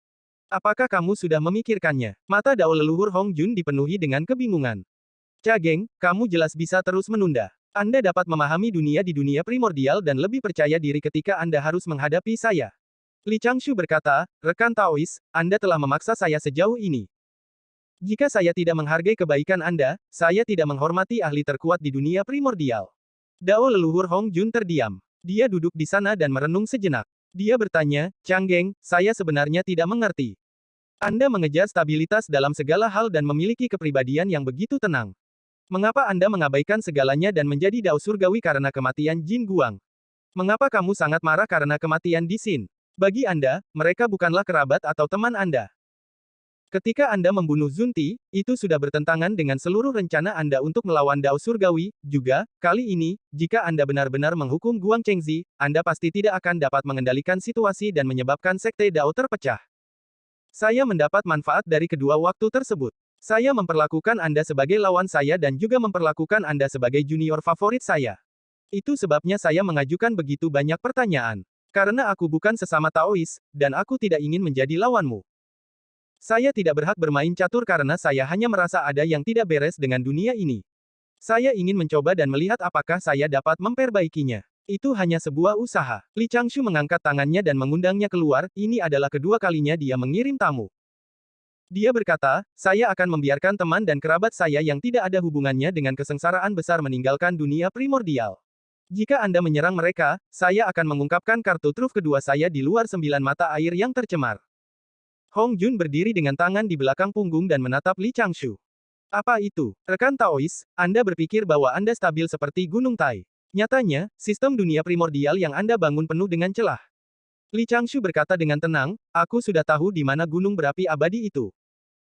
Apakah kamu sudah memikirkannya? Mata Dao leluhur Hong Jun dipenuhi dengan kebingungan. Cageng, kamu jelas bisa terus menunda. Anda dapat memahami dunia di dunia primordial dan lebih percaya diri ketika Anda harus menghadapi saya. Li Changshu berkata, rekan Taoist, Anda telah memaksa saya sejauh ini. Jika saya tidak menghargai kebaikan Anda, saya tidak menghormati ahli terkuat di dunia primordial. Dao leluhur Hong Jun terdiam. Dia duduk di sana dan merenung sejenak. Dia bertanya, Changgeng, saya sebenarnya tidak mengerti. Anda mengejar stabilitas dalam segala hal dan memiliki kepribadian yang begitu tenang. Mengapa Anda mengabaikan segalanya dan menjadi Dao surgawi karena kematian Jin Guang? Mengapa kamu sangat marah karena kematian Di Xin? Bagi Anda, mereka bukanlah kerabat atau teman Anda. Ketika Anda membunuh Zunti, itu sudah bertentangan dengan seluruh rencana Anda untuk melawan Dao Surgawi. Juga, kali ini, jika Anda benar-benar menghukum Guang Chengzi, Anda pasti tidak akan dapat mengendalikan situasi dan menyebabkan sekte Dao terpecah. Saya mendapat manfaat dari kedua waktu tersebut. Saya memperlakukan Anda sebagai lawan saya dan juga memperlakukan Anda sebagai junior favorit saya. Itu sebabnya saya mengajukan begitu banyak pertanyaan. Karena aku bukan sesama Taois, dan aku tidak ingin menjadi lawanmu. Saya tidak berhak bermain catur karena saya hanya merasa ada yang tidak beres dengan dunia ini. Saya ingin mencoba dan melihat apakah saya dapat memperbaikinya. Itu hanya sebuah usaha. Li Changshu mengangkat tangannya dan mengundangnya keluar, ini adalah kedua kalinya dia mengirim tamu. Dia berkata, saya akan membiarkan teman dan kerabat saya yang tidak ada hubungannya dengan kesengsaraan besar meninggalkan dunia primordial. Jika Anda menyerang mereka, saya akan mengungkapkan kartu truf kedua saya di luar 9 mata air yang tercemar. Hong Jun berdiri dengan tangan di belakang punggung dan menatap Li Changshu. Apa itu? Rekan Taois, Anda berpikir bahwa Anda stabil seperti Gunung Tai. Nyatanya, sistem dunia primordial yang Anda bangun penuh dengan celah. Li Changshu berkata dengan tenang, aku sudah tahu di mana gunung berapi abadi itu.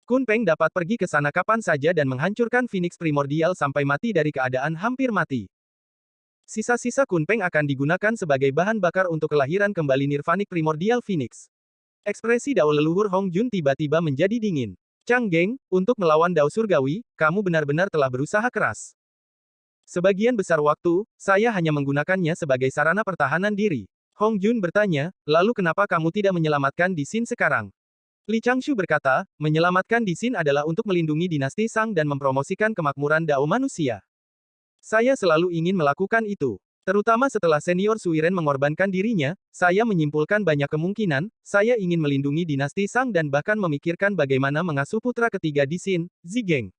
Kun Peng dapat pergi ke sana kapan saja dan menghancurkan Phoenix primordial sampai mati dari keadaan hampir mati. Sisa-sisa Kun Peng akan digunakan sebagai bahan bakar untuk kelahiran kembali Nirvanic primordial Phoenix. Ekspresi Dao leluhur Hong Jun tiba-tiba menjadi dingin. Changgeng, untuk melawan Dao surgawi, kamu benar-benar telah berusaha keras. Sebagian besar waktu, saya hanya menggunakannya sebagai sarana pertahanan diri. Hong Jun bertanya, lalu kenapa kamu tidak menyelamatkan Di Xin sekarang? Li Changshu berkata, menyelamatkan Di Xin adalah untuk melindungi dinasti Sang dan mempromosikan kemakmuran Dao manusia. Saya selalu ingin melakukan itu. Terutama setelah senior Suiren mengorbankan dirinya, saya menyimpulkan banyak kemungkinan, saya ingin melindungi dinasti Sang dan bahkan memikirkan bagaimana mengasuh putra ketiga Di Xin, Zigeng.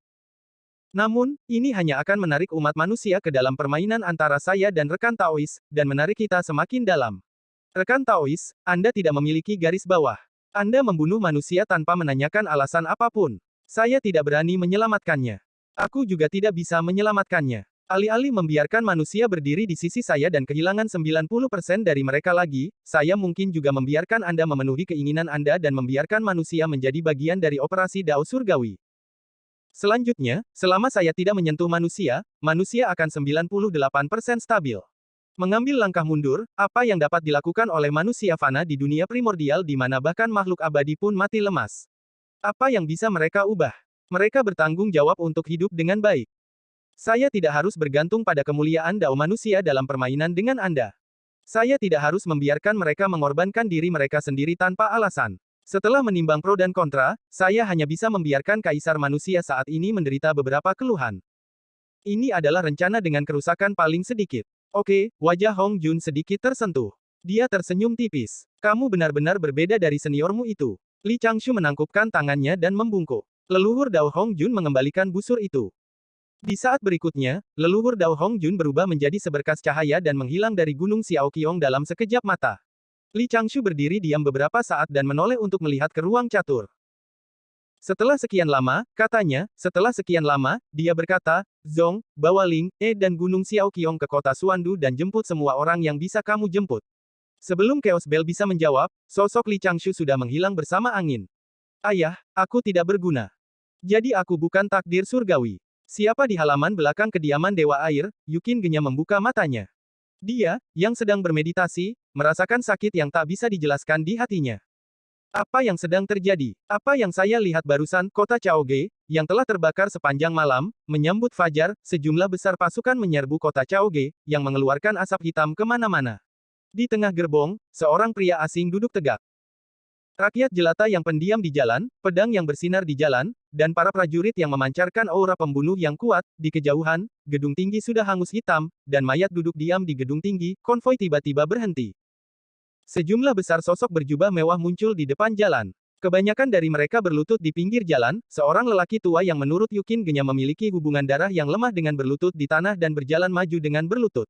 Namun, ini hanya akan menarik umat manusia ke dalam permainan antara saya dan rekan Taois, dan menarik kita semakin dalam. Rekan Taois, Anda tidak memiliki garis bawah. Anda membunuh manusia tanpa menanyakan alasan apapun. Saya tidak berani menyelamatkannya. Aku juga tidak bisa menyelamatkannya. Alih-alih membiarkan manusia berdiri di sisi saya dan kehilangan 90% dari mereka lagi, saya mungkin juga membiarkan Anda memenuhi keinginan Anda dan membiarkan manusia menjadi bagian dari operasi Dao Surgawi. Selanjutnya, selama saya tidak menyentuh manusia, manusia akan 98% stabil. Mengambil langkah mundur, apa yang dapat dilakukan oleh manusia fana di dunia primordial di mana bahkan makhluk abadi pun mati lemas? Apa yang bisa mereka ubah? Mereka bertanggung jawab untuk hidup dengan baik. Saya tidak harus bergantung pada kemuliaan Dao manusia dalam permainan dengan Anda. Saya tidak harus membiarkan mereka mengorbankan diri mereka sendiri tanpa alasan. Setelah menimbang pro dan kontra, saya hanya bisa membiarkan kaisar manusia saat ini menderita beberapa keluhan. Ini adalah rencana dengan kerusakan paling sedikit. Oke, wajah Hong Jun sedikit tersentuh. Dia tersenyum tipis. Kamu benar-benar berbeda dari seniormu itu. Li Changshu menangkupkan tangannya dan membungkuk. Leluhur Dao Hong Jun mengembalikan busur itu. Di saat berikutnya, leluhur Dao Hong Jun berubah menjadi seberkas cahaya dan menghilang dari Gunung Xiaoqiong dalam sekejap mata. Li Changshu berdiri diam beberapa saat dan menoleh untuk melihat ke ruang catur. Setelah sekian lama, katanya, dia berkata, Zong, bawa Ling, dan Gunung Xiaoqiong ke kota Suandu dan jemput semua orang yang bisa kamu jemput. Sebelum Chaos Bell bisa menjawab, sosok Li Changshu sudah menghilang bersama angin. Ayah, aku tidak berguna. Jadi aku bukan takdir surgawi. Siapa di halaman belakang kediaman Dewa Air, Yukin Genya membuka matanya. Dia, yang sedang bermeditasi, merasakan sakit yang tak bisa dijelaskan di hatinya. Apa yang sedang terjadi? Apa yang saya lihat barusan, kota Chaoge, yang telah terbakar sepanjang malam, menyambut fajar, sejumlah besar pasukan menyerbu kota Chaoge, yang mengeluarkan asap hitam kemana-mana. Di tengah gerbong, seorang pria asing duduk tegak. Rakyat jelata yang pendiam di jalan, pedang yang bersinar di jalan, dan para prajurit yang memancarkan aura pembunuh yang kuat, di kejauhan, gedung tinggi sudah hangus hitam, dan mayat duduk diam di gedung tinggi, konvoi tiba-tiba berhenti. Sejumlah besar sosok berjubah mewah muncul di depan jalan. Kebanyakan dari mereka berlutut di pinggir jalan, seorang lelaki tua yang menurut Yukin Genya memiliki hubungan darah yang lemah dengan berlutut di tanah dan berjalan maju dengan berlutut.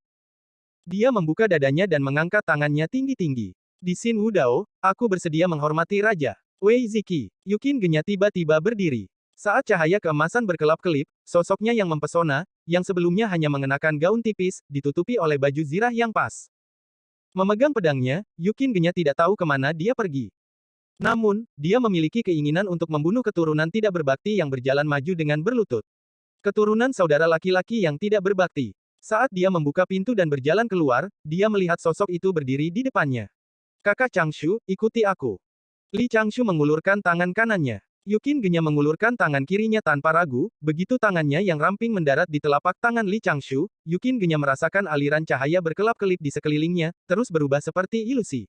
Dia membuka dadanya dan mengangkat tangannya tinggi-tinggi. Di Xin Wudao, aku bersedia menghormati Raja. Wei Ziki, Yukin Genya tiba-tiba berdiri. Saat cahaya keemasan berkelap-kelip, sosoknya yang mempesona, yang sebelumnya hanya mengenakan gaun tipis, ditutupi oleh baju zirah yang pas. Memegang pedangnya, Yukin Genya tidak tahu kemana dia pergi. Namun, dia memiliki keinginan untuk membunuh keturunan tidak berbakti yang berjalan maju dengan berlutut. Keturunan saudara laki-laki yang tidak berbakti. Saat dia membuka pintu dan berjalan keluar, dia melihat sosok itu berdiri di depannya. Kakak Changshu, ikuti aku. Li Changshu mengulurkan tangan kanannya. Yukin Genya mengulurkan tangan kirinya tanpa ragu, begitu tangannya yang ramping mendarat di telapak tangan Li Changshu, Yukin Genya merasakan aliran cahaya berkelap-kelip di sekelilingnya, terus berubah seperti ilusi.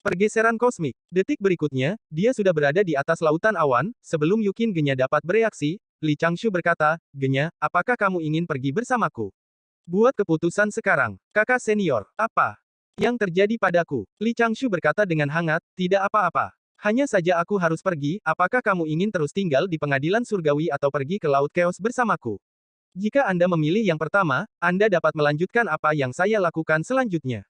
Pergeseran kosmik. Detik berikutnya, dia sudah berada di atas lautan awan. Sebelum Yukin Genya dapat bereaksi, Li Changshu berkata, Genya, apakah kamu ingin pergi bersamaku? Buat keputusan sekarang. Kakak senior, apa yang terjadi padaku? Li Changshu berkata dengan hangat, tidak apa-apa. Hanya saja aku harus pergi, apakah kamu ingin terus tinggal di pengadilan surgawi atau pergi ke Laut Chaos bersamaku? Jika Anda memilih yang pertama, Anda dapat melanjutkan apa yang saya lakukan selanjutnya.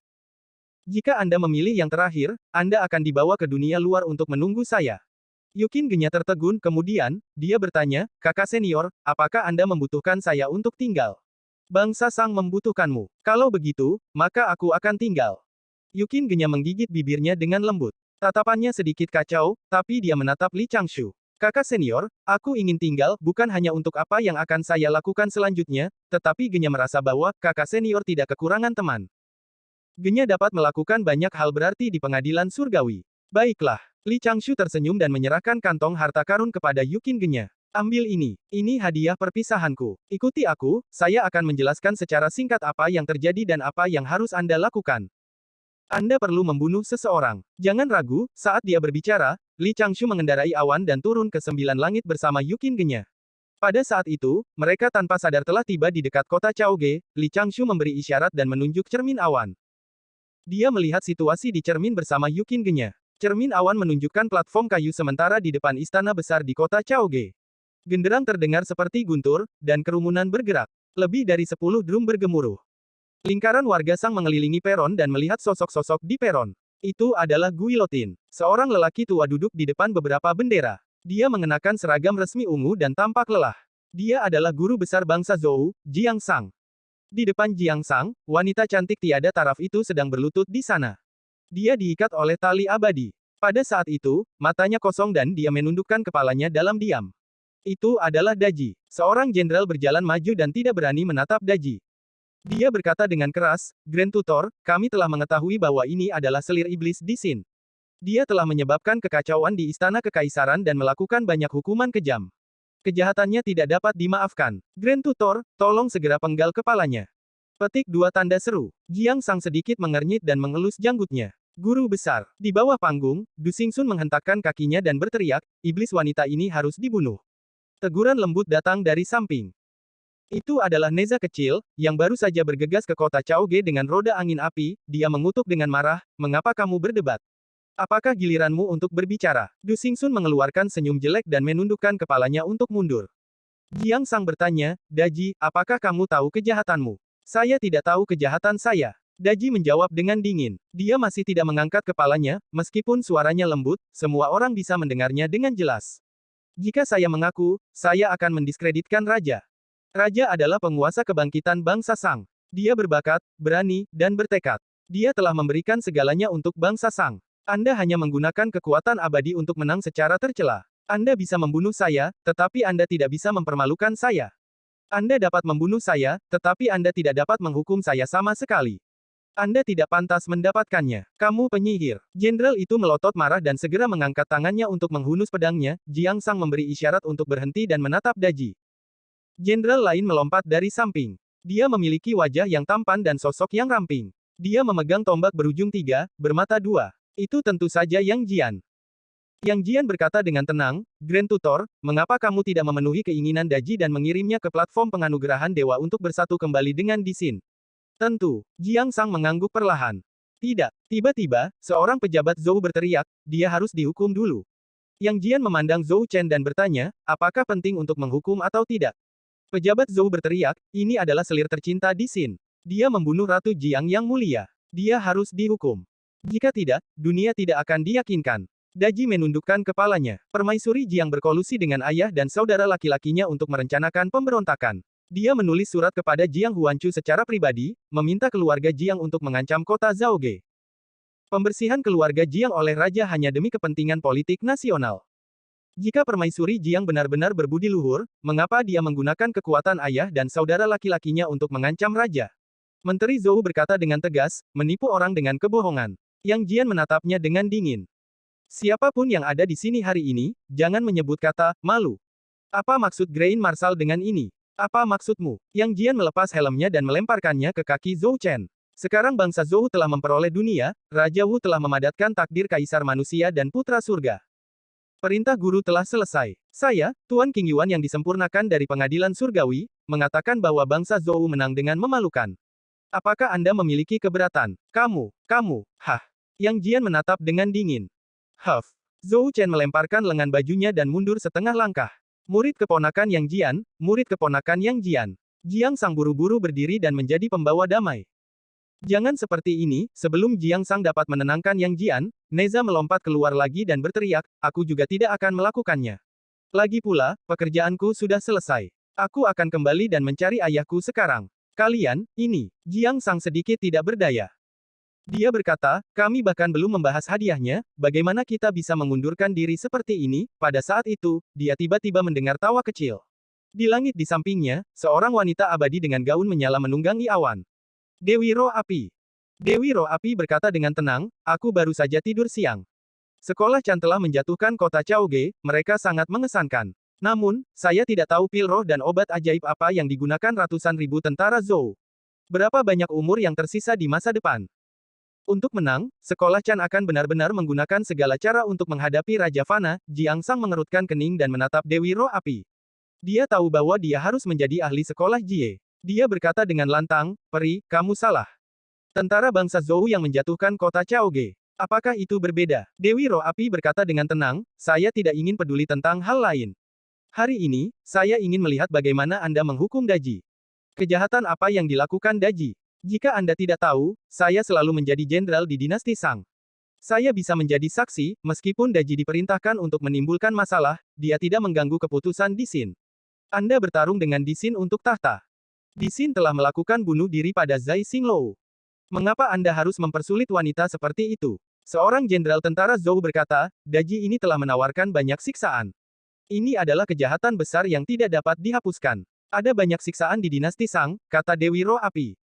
Jika Anda memilih yang terakhir, Anda akan dibawa ke dunia luar untuk menunggu saya. Yukin Genya tertegun, kemudian, dia bertanya, kakak senior, apakah Anda membutuhkan saya untuk tinggal? Bangsa Sang membutuhkanmu. Kalau begitu, maka aku akan tinggal. Yukin Genya menggigit bibirnya dengan lembut. Tatapannya sedikit kacau, tapi dia menatap Li Changshu. Kakak senior, aku ingin tinggal, bukan hanya untuk apa yang akan saya lakukan selanjutnya, tetapi Genya merasa bahwa, kakak senior tidak kekurangan teman. Genya dapat melakukan banyak hal berarti di pengadilan surgawi. Baiklah. Li Changshu tersenyum dan menyerahkan kantong harta karun kepada Yukin Genya. Ambil ini. Ini hadiah perpisahanku. Ikuti aku, saya akan menjelaskan secara singkat apa yang terjadi dan apa yang harus Anda lakukan. Anda perlu membunuh seseorang. Jangan ragu, saat dia berbicara, Li Changshu mengendarai awan dan turun ke 9 langit bersama Yukin Genya. Pada saat itu, mereka tanpa sadar telah tiba di dekat kota Chaoge. Li Changshu memberi isyarat dan menunjuk cermin awan. Dia melihat situasi di cermin bersama Yukin Genya. Cermin awan menunjukkan platform kayu sementara di depan istana besar di kota Chaoge. Genderang terdengar seperti guntur, dan kerumunan bergerak. Lebih dari 10 drum bergemuruh. Lingkaran warga Sang mengelilingi peron dan melihat sosok-sosok di peron. Itu adalah Guillotin. Seorang lelaki tua duduk di depan beberapa bendera. Dia mengenakan seragam resmi ungu dan tampak lelah. Dia adalah guru besar bangsa Zhou, Jiang Sang. Di depan Jiang Sang, wanita cantik tiada taraf itu sedang berlutut di sana. Dia diikat oleh tali abadi. Pada saat itu, matanya kosong dan dia menundukkan kepalanya dalam diam. Itu adalah Daji. Seorang jenderal berjalan maju dan tidak berani menatap Daji. Dia berkata dengan keras, Grand Tutor, kami telah mengetahui bahwa ini adalah selir iblis di Xin. Dia telah menyebabkan kekacauan di istana kekaisaran dan melakukan banyak hukuman kejam. Kejahatannya tidak dapat dimaafkan. Grand Tutor, tolong segera penggal kepalanya. Petik 2 tanda seru. Jiang Sang sedikit mengernyit dan mengelus janggutnya. Guru besar. Di bawah panggung, Du Xingxun menghentakkan kakinya dan berteriak, iblis wanita ini harus dibunuh. Teguran lembut datang dari samping. Itu adalah Neza kecil, yang baru saja bergegas ke kota Chaoge dengan roda angin api. Dia mengutuk dengan marah, mengapa kamu berdebat? Apakah giliranmu untuk berbicara? Du Xingxun mengeluarkan senyum jelek dan menundukkan kepalanya untuk mundur. Jiang Sang bertanya, Daji, apakah kamu tahu kejahatanmu? Saya tidak tahu kejahatan saya. Daji menjawab dengan dingin. Dia masih tidak mengangkat kepalanya, meskipun suaranya lembut, semua orang bisa mendengarnya dengan jelas. Jika saya mengaku, saya akan mendiskreditkan Raja. Raja adalah penguasa kebangkitan bangsa Sang. Dia berbakat, berani, dan bertekad. Dia telah memberikan segalanya untuk bangsa Sang. Anda hanya menggunakan kekuatan abadi untuk menang secara tercela. Anda bisa membunuh saya, tetapi Anda tidak bisa mempermalukan saya. Anda dapat membunuh saya, tetapi Anda tidak dapat menghukum saya sama sekali. Anda tidak pantas mendapatkannya. Kamu penyihir. Jenderal itu melotot marah dan segera mengangkat tangannya untuk menghunus pedangnya. Jiang Sang memberi isyarat untuk berhenti dan menatap Daji. Jenderal lain melompat dari samping. Dia memiliki wajah yang tampan dan sosok yang ramping. Dia memegang tombak berujung 3, bermata 2. Itu tentu saja Yang Jian. Yang Jian berkata dengan tenang, Grand Tutor, mengapa kamu tidak memenuhi keinginan Daji dan mengirimnya ke platform penganugerahan dewa untuk bersatu kembali dengan Di Xin? Tentu. Jiang Sang mengangguk perlahan. Tidak. Tiba-tiba, seorang pejabat Zhou berteriak, dia harus dihukum dulu. Yang Jian memandang Zhou Chen dan bertanya, apakah penting untuk menghukum atau tidak? Pejabat Zhou berteriak, ini adalah selir tercinta di Xin. Dia membunuh Ratu Jiang yang mulia. Dia harus dihukum. Jika tidak, dunia tidak akan diyakinkan. Daji menundukkan kepalanya. Permaisuri Jiang berkolusi dengan ayah dan saudara laki-lakinya untuk merencanakan pemberontakan. Dia menulis surat kepada Jiang Huanchu secara pribadi, meminta keluarga Jiang untuk mengancam kota Zaoge. Pembersihan keluarga Jiang oleh raja hanya demi kepentingan politik nasional. Jika permaisuri Jiang benar-benar berbudi luhur, mengapa dia menggunakan kekuatan ayah dan saudara laki-lakinya untuk mengancam raja? Menteri Zhou berkata dengan tegas, menipu orang dengan kebohongan. Yang Jian menatapnya dengan dingin. Siapapun yang ada di sini hari ini, jangan menyebut kata malu. Apa maksud Grand Marshal dengan ini? Apa maksudmu? Yang Jian melepas helmnya dan melemparkannya ke kaki Zhou Chen. Sekarang bangsa Zhou telah memperoleh dunia, Raja Wu telah memadatkan takdir kaisar manusia dan putra surga. Perintah guru telah selesai. Saya, Tuan King Yuan yang disempurnakan dari pengadilan surgawi, mengatakan bahwa bangsa Zhou menang dengan memalukan. Apakah Anda memiliki keberatan? Kamu, hah? Yang Jian menatap dengan dingin. Huff. Zhou Chen melemparkan lengan bajunya dan mundur setengah langkah. Murid keponakan Yang Jian, murid keponakan Yang Jian. Jiang Sang buru-buru berdiri dan menjadi pembawa damai. Jangan seperti ini, sebelum Jiang Sang dapat menenangkan Yang Jian, Neza melompat keluar lagi dan berteriak, aku juga tidak akan melakukannya. Lagi pula, pekerjaanku sudah selesai. Aku akan kembali dan mencari ayahku sekarang. Kalian, ini, Jiang Sang sedikit tidak berdaya. Dia berkata, kami bahkan belum membahas hadiahnya, bagaimana kita bisa mengundurkan diri seperti ini, pada saat itu, dia tiba-tiba mendengar tawa kecil. Di langit di sampingnya, seorang wanita abadi dengan gaun menyala menunggangi awan. Dewi Roh Api. Dewi Roh Api berkata dengan tenang, aku baru saja tidur siang. Sekolah Chan telah menjatuhkan kota Chaoge, mereka sangat mengesankan. Namun, saya tidak tahu pil roh dan obat ajaib apa yang digunakan ratusan ribu tentara Zhou. Berapa banyak umur yang tersisa di masa depan? Untuk menang, sekolah Chan akan benar-benar menggunakan segala cara untuk menghadapi Raja Fana. Jiang Sang mengerutkan kening dan menatap Dewi Roh Api. Dia tahu bahwa dia harus menjadi ahli sekolah Jie. Dia berkata dengan lantang, peri, kamu salah. Tentara bangsa Zhou yang menjatuhkan kota Chaoge. Apakah itu berbeda? Dewi Roh Api berkata dengan tenang, saya tidak ingin peduli tentang hal lain. Hari ini, saya ingin melihat bagaimana Anda menghukum Daji. Kejahatan apa yang dilakukan Daji? Jika Anda tidak tahu, saya selalu menjadi jenderal di dinasti Sang. Saya bisa menjadi saksi, meskipun Daji diperintahkan untuk menimbulkan masalah, dia tidak mengganggu keputusan Di Xin. Anda bertarung dengan Di Xin untuk tahta. Di Xin telah melakukan bunuh diri pada Zai Xinglou. Mengapa Anda harus mempersulit wanita seperti itu? Seorang jenderal tentara Zhou berkata, Daji ini telah menawarkan banyak siksaan. Ini adalah kejahatan besar yang tidak dapat dihapuskan. Ada banyak siksaan di dinasti Sang, kata Dewi Roh Api.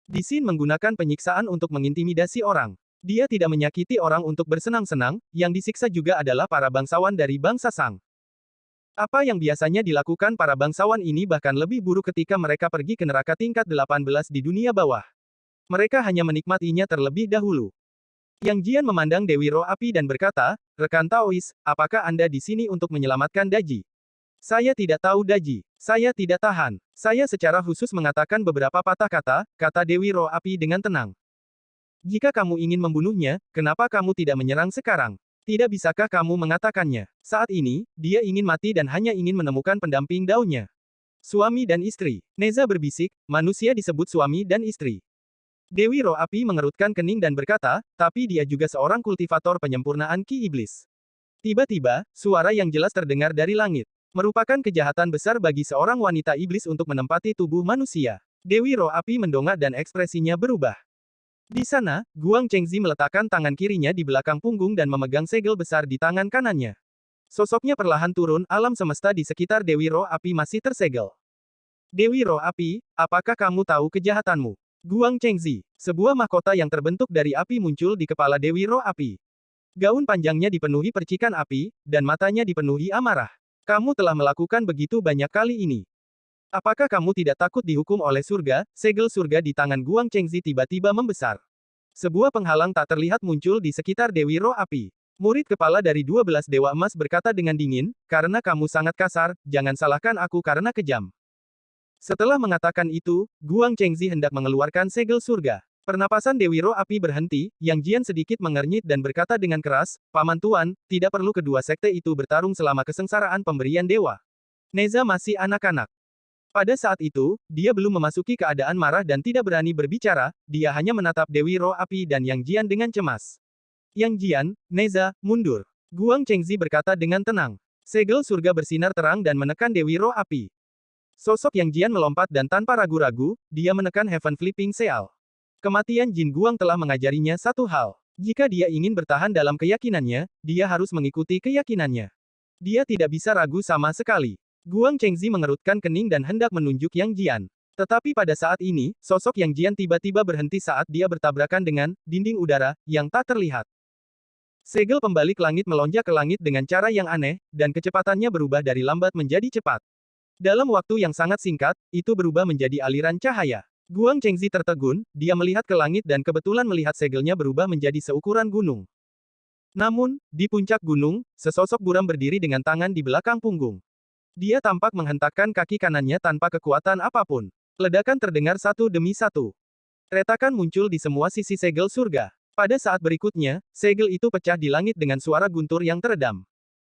Di Xin menggunakan penyiksaan untuk mengintimidasi orang. Dia tidak menyakiti orang untuk bersenang-senang, yang disiksa juga adalah para bangsawan dari bangsa Sang. Apa yang biasanya dilakukan para bangsawan ini bahkan lebih buruk ketika mereka pergi ke neraka tingkat 18 di dunia bawah. Mereka hanya menikmatinya terlebih dahulu. Yang Jian memandang Dewi Roh Api dan berkata, rekan Taois, apakah Anda di sini untuk menyelamatkan Daji? Saya tidak tahu Daji. Saya tidak tahan. Saya secara khusus mengatakan beberapa patah kata, kata Dewi Roh Api dengan tenang. Jika kamu ingin membunuhnya, kenapa kamu tidak menyerang sekarang? Tidak bisakah kamu mengatakannya? Saat ini, dia ingin mati dan hanya ingin menemukan pendamping daunnya. Suami dan istri. Neza berbisik, manusia disebut suami dan istri. Dewi Roh Api mengerutkan kening dan berkata, tapi dia juga seorang kultivator penyempurnaan Ki Iblis. Tiba-tiba, suara yang jelas terdengar dari langit. Merupakan kejahatan besar bagi seorang wanita iblis untuk menempati tubuh manusia. Dewi Roh Api mendongak dan ekspresinya berubah. Di sana, Guang Chengzi meletakkan tangan kirinya di belakang punggung dan memegang segel besar di tangan kanannya. Sosoknya perlahan turun, alam semesta di sekitar Dewi Roh Api masih tersegel. Dewi Roh Api, apakah kamu tahu kejahatanmu? Guang Chengzi, sebuah mahkota yang terbentuk dari api muncul di kepala Dewi Roh Api. Gaun panjangnya dipenuhi percikan api, dan matanya dipenuhi amarah. Kamu telah melakukan begitu banyak kali ini. Apakah kamu tidak takut dihukum oleh surga? Segel surga di tangan Guang Chengzi tiba-tiba membesar. Sebuah penghalang tak terlihat muncul di sekitar Dewi Roh Api. Murid kepala dari 12 Dewa Emas berkata dengan dingin, karena kamu sangat kasar, jangan salahkan aku karena kejam. Setelah mengatakan itu, Guang Chengzi hendak mengeluarkan segel surga. Pernapasan Dewi Roh Api berhenti, Yang Jian sedikit mengernyit dan berkata dengan keras, Paman Tuan, tidak perlu kedua sekte itu bertarung selama kesengsaraan pemberian dewa. Neza masih anak-anak. Pada saat itu, dia belum memasuki keadaan marah dan tidak berani berbicara, dia hanya menatap Dewi Roh Api dan Yang Jian dengan cemas. Yang Jian, Neza, mundur. Guang Chengzi berkata dengan tenang. Segel surga bersinar terang dan menekan Dewi Roh Api. Sosok Yang Jian melompat dan tanpa ragu-ragu, dia menekan Heaven Flipping Seal. Kematian Jin Guang telah mengajarinya satu hal. Jika dia ingin bertahan dalam keyakinannya, dia harus mengikuti keyakinannya. Dia tidak bisa ragu sama sekali. Guang Chengzi mengerutkan kening dan hendak menunjuk Yang Jian. Tetapi pada saat ini, sosok Yang Jian tiba-tiba berhenti saat dia bertabrakan dengan dinding udara yang tak terlihat. Segel pembalik langit melonjak ke langit dengan cara yang aneh, dan kecepatannya berubah dari lambat menjadi cepat. Dalam waktu yang sangat singkat, itu berubah menjadi aliran cahaya. Guang Chengzi tertegun, dia melihat ke langit dan kebetulan melihat segelnya berubah menjadi seukuran gunung. Namun, di puncak gunung, sesosok buram berdiri dengan tangan di belakang punggung. Dia tampak menghentakkan kaki kanannya tanpa kekuatan apapun. Ledakan terdengar satu demi satu. Retakan muncul di semua sisi segel surga. Pada saat berikutnya, segel itu pecah di langit dengan suara guntur yang teredam.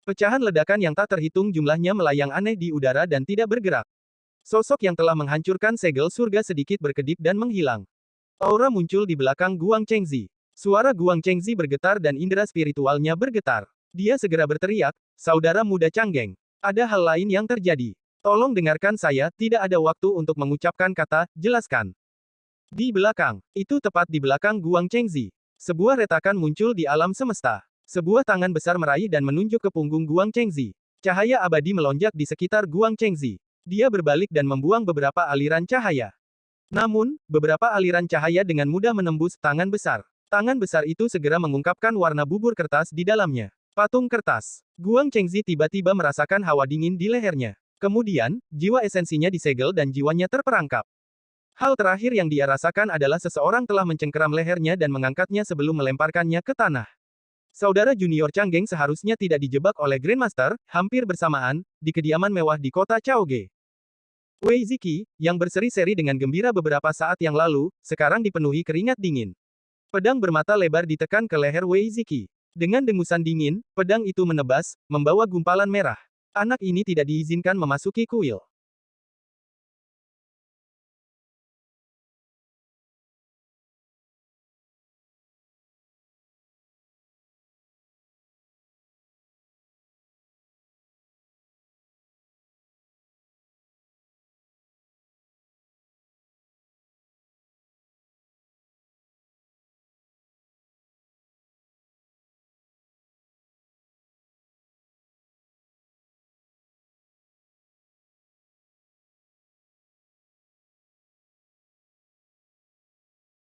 Pecahan ledakan yang tak terhitung jumlahnya melayang aneh di udara dan tidak bergerak. Sosok yang telah menghancurkan segel surga sedikit berkedip dan menghilang. Aura muncul di belakang Guang Chengzi. Suara Guang Chengzi bergetar dan indera spiritualnya bergetar. Dia segera berteriak, Saudara muda Canggeng. Ada hal lain yang terjadi. Tolong dengarkan saya, tidak ada waktu untuk mengucapkan kata, jelaskan. Di belakang, itu tepat di belakang Guang Chengzi. Sebuah retakan muncul di alam semesta. Sebuah tangan besar meraih dan menunjuk ke punggung Guang Chengzi. Cahaya abadi melonjak di sekitar Guang Chengzi. Dia berbalik dan membuang beberapa aliran cahaya. Namun, beberapa aliran cahaya dengan mudah menembus tangan besar. Tangan besar itu segera mengungkapkan warna bubur kertas di dalamnya. Patung kertas. Guang Chengzi tiba-tiba merasakan hawa dingin di lehernya. Kemudian, jiwa esensinya disegel dan jiwanya terperangkap. Hal terakhir yang dia rasakan adalah seseorang telah mencengkeram lehernya dan mengangkatnya sebelum melemparkannya ke tanah. Saudara junior Canggeng seharusnya tidak dijebak oleh Grandmaster, hampir bersamaan, di kediaman mewah di kota Chaoge. Wei Ziki, yang berseri-seri dengan gembira beberapa saat yang lalu, sekarang dipenuhi keringat dingin. Pedang bermata lebar ditekan ke leher Wei Ziki. Dengan dengusan dingin, pedang itu menebas, membawa gumpalan merah. Anak ini tidak diizinkan memasuki kuil.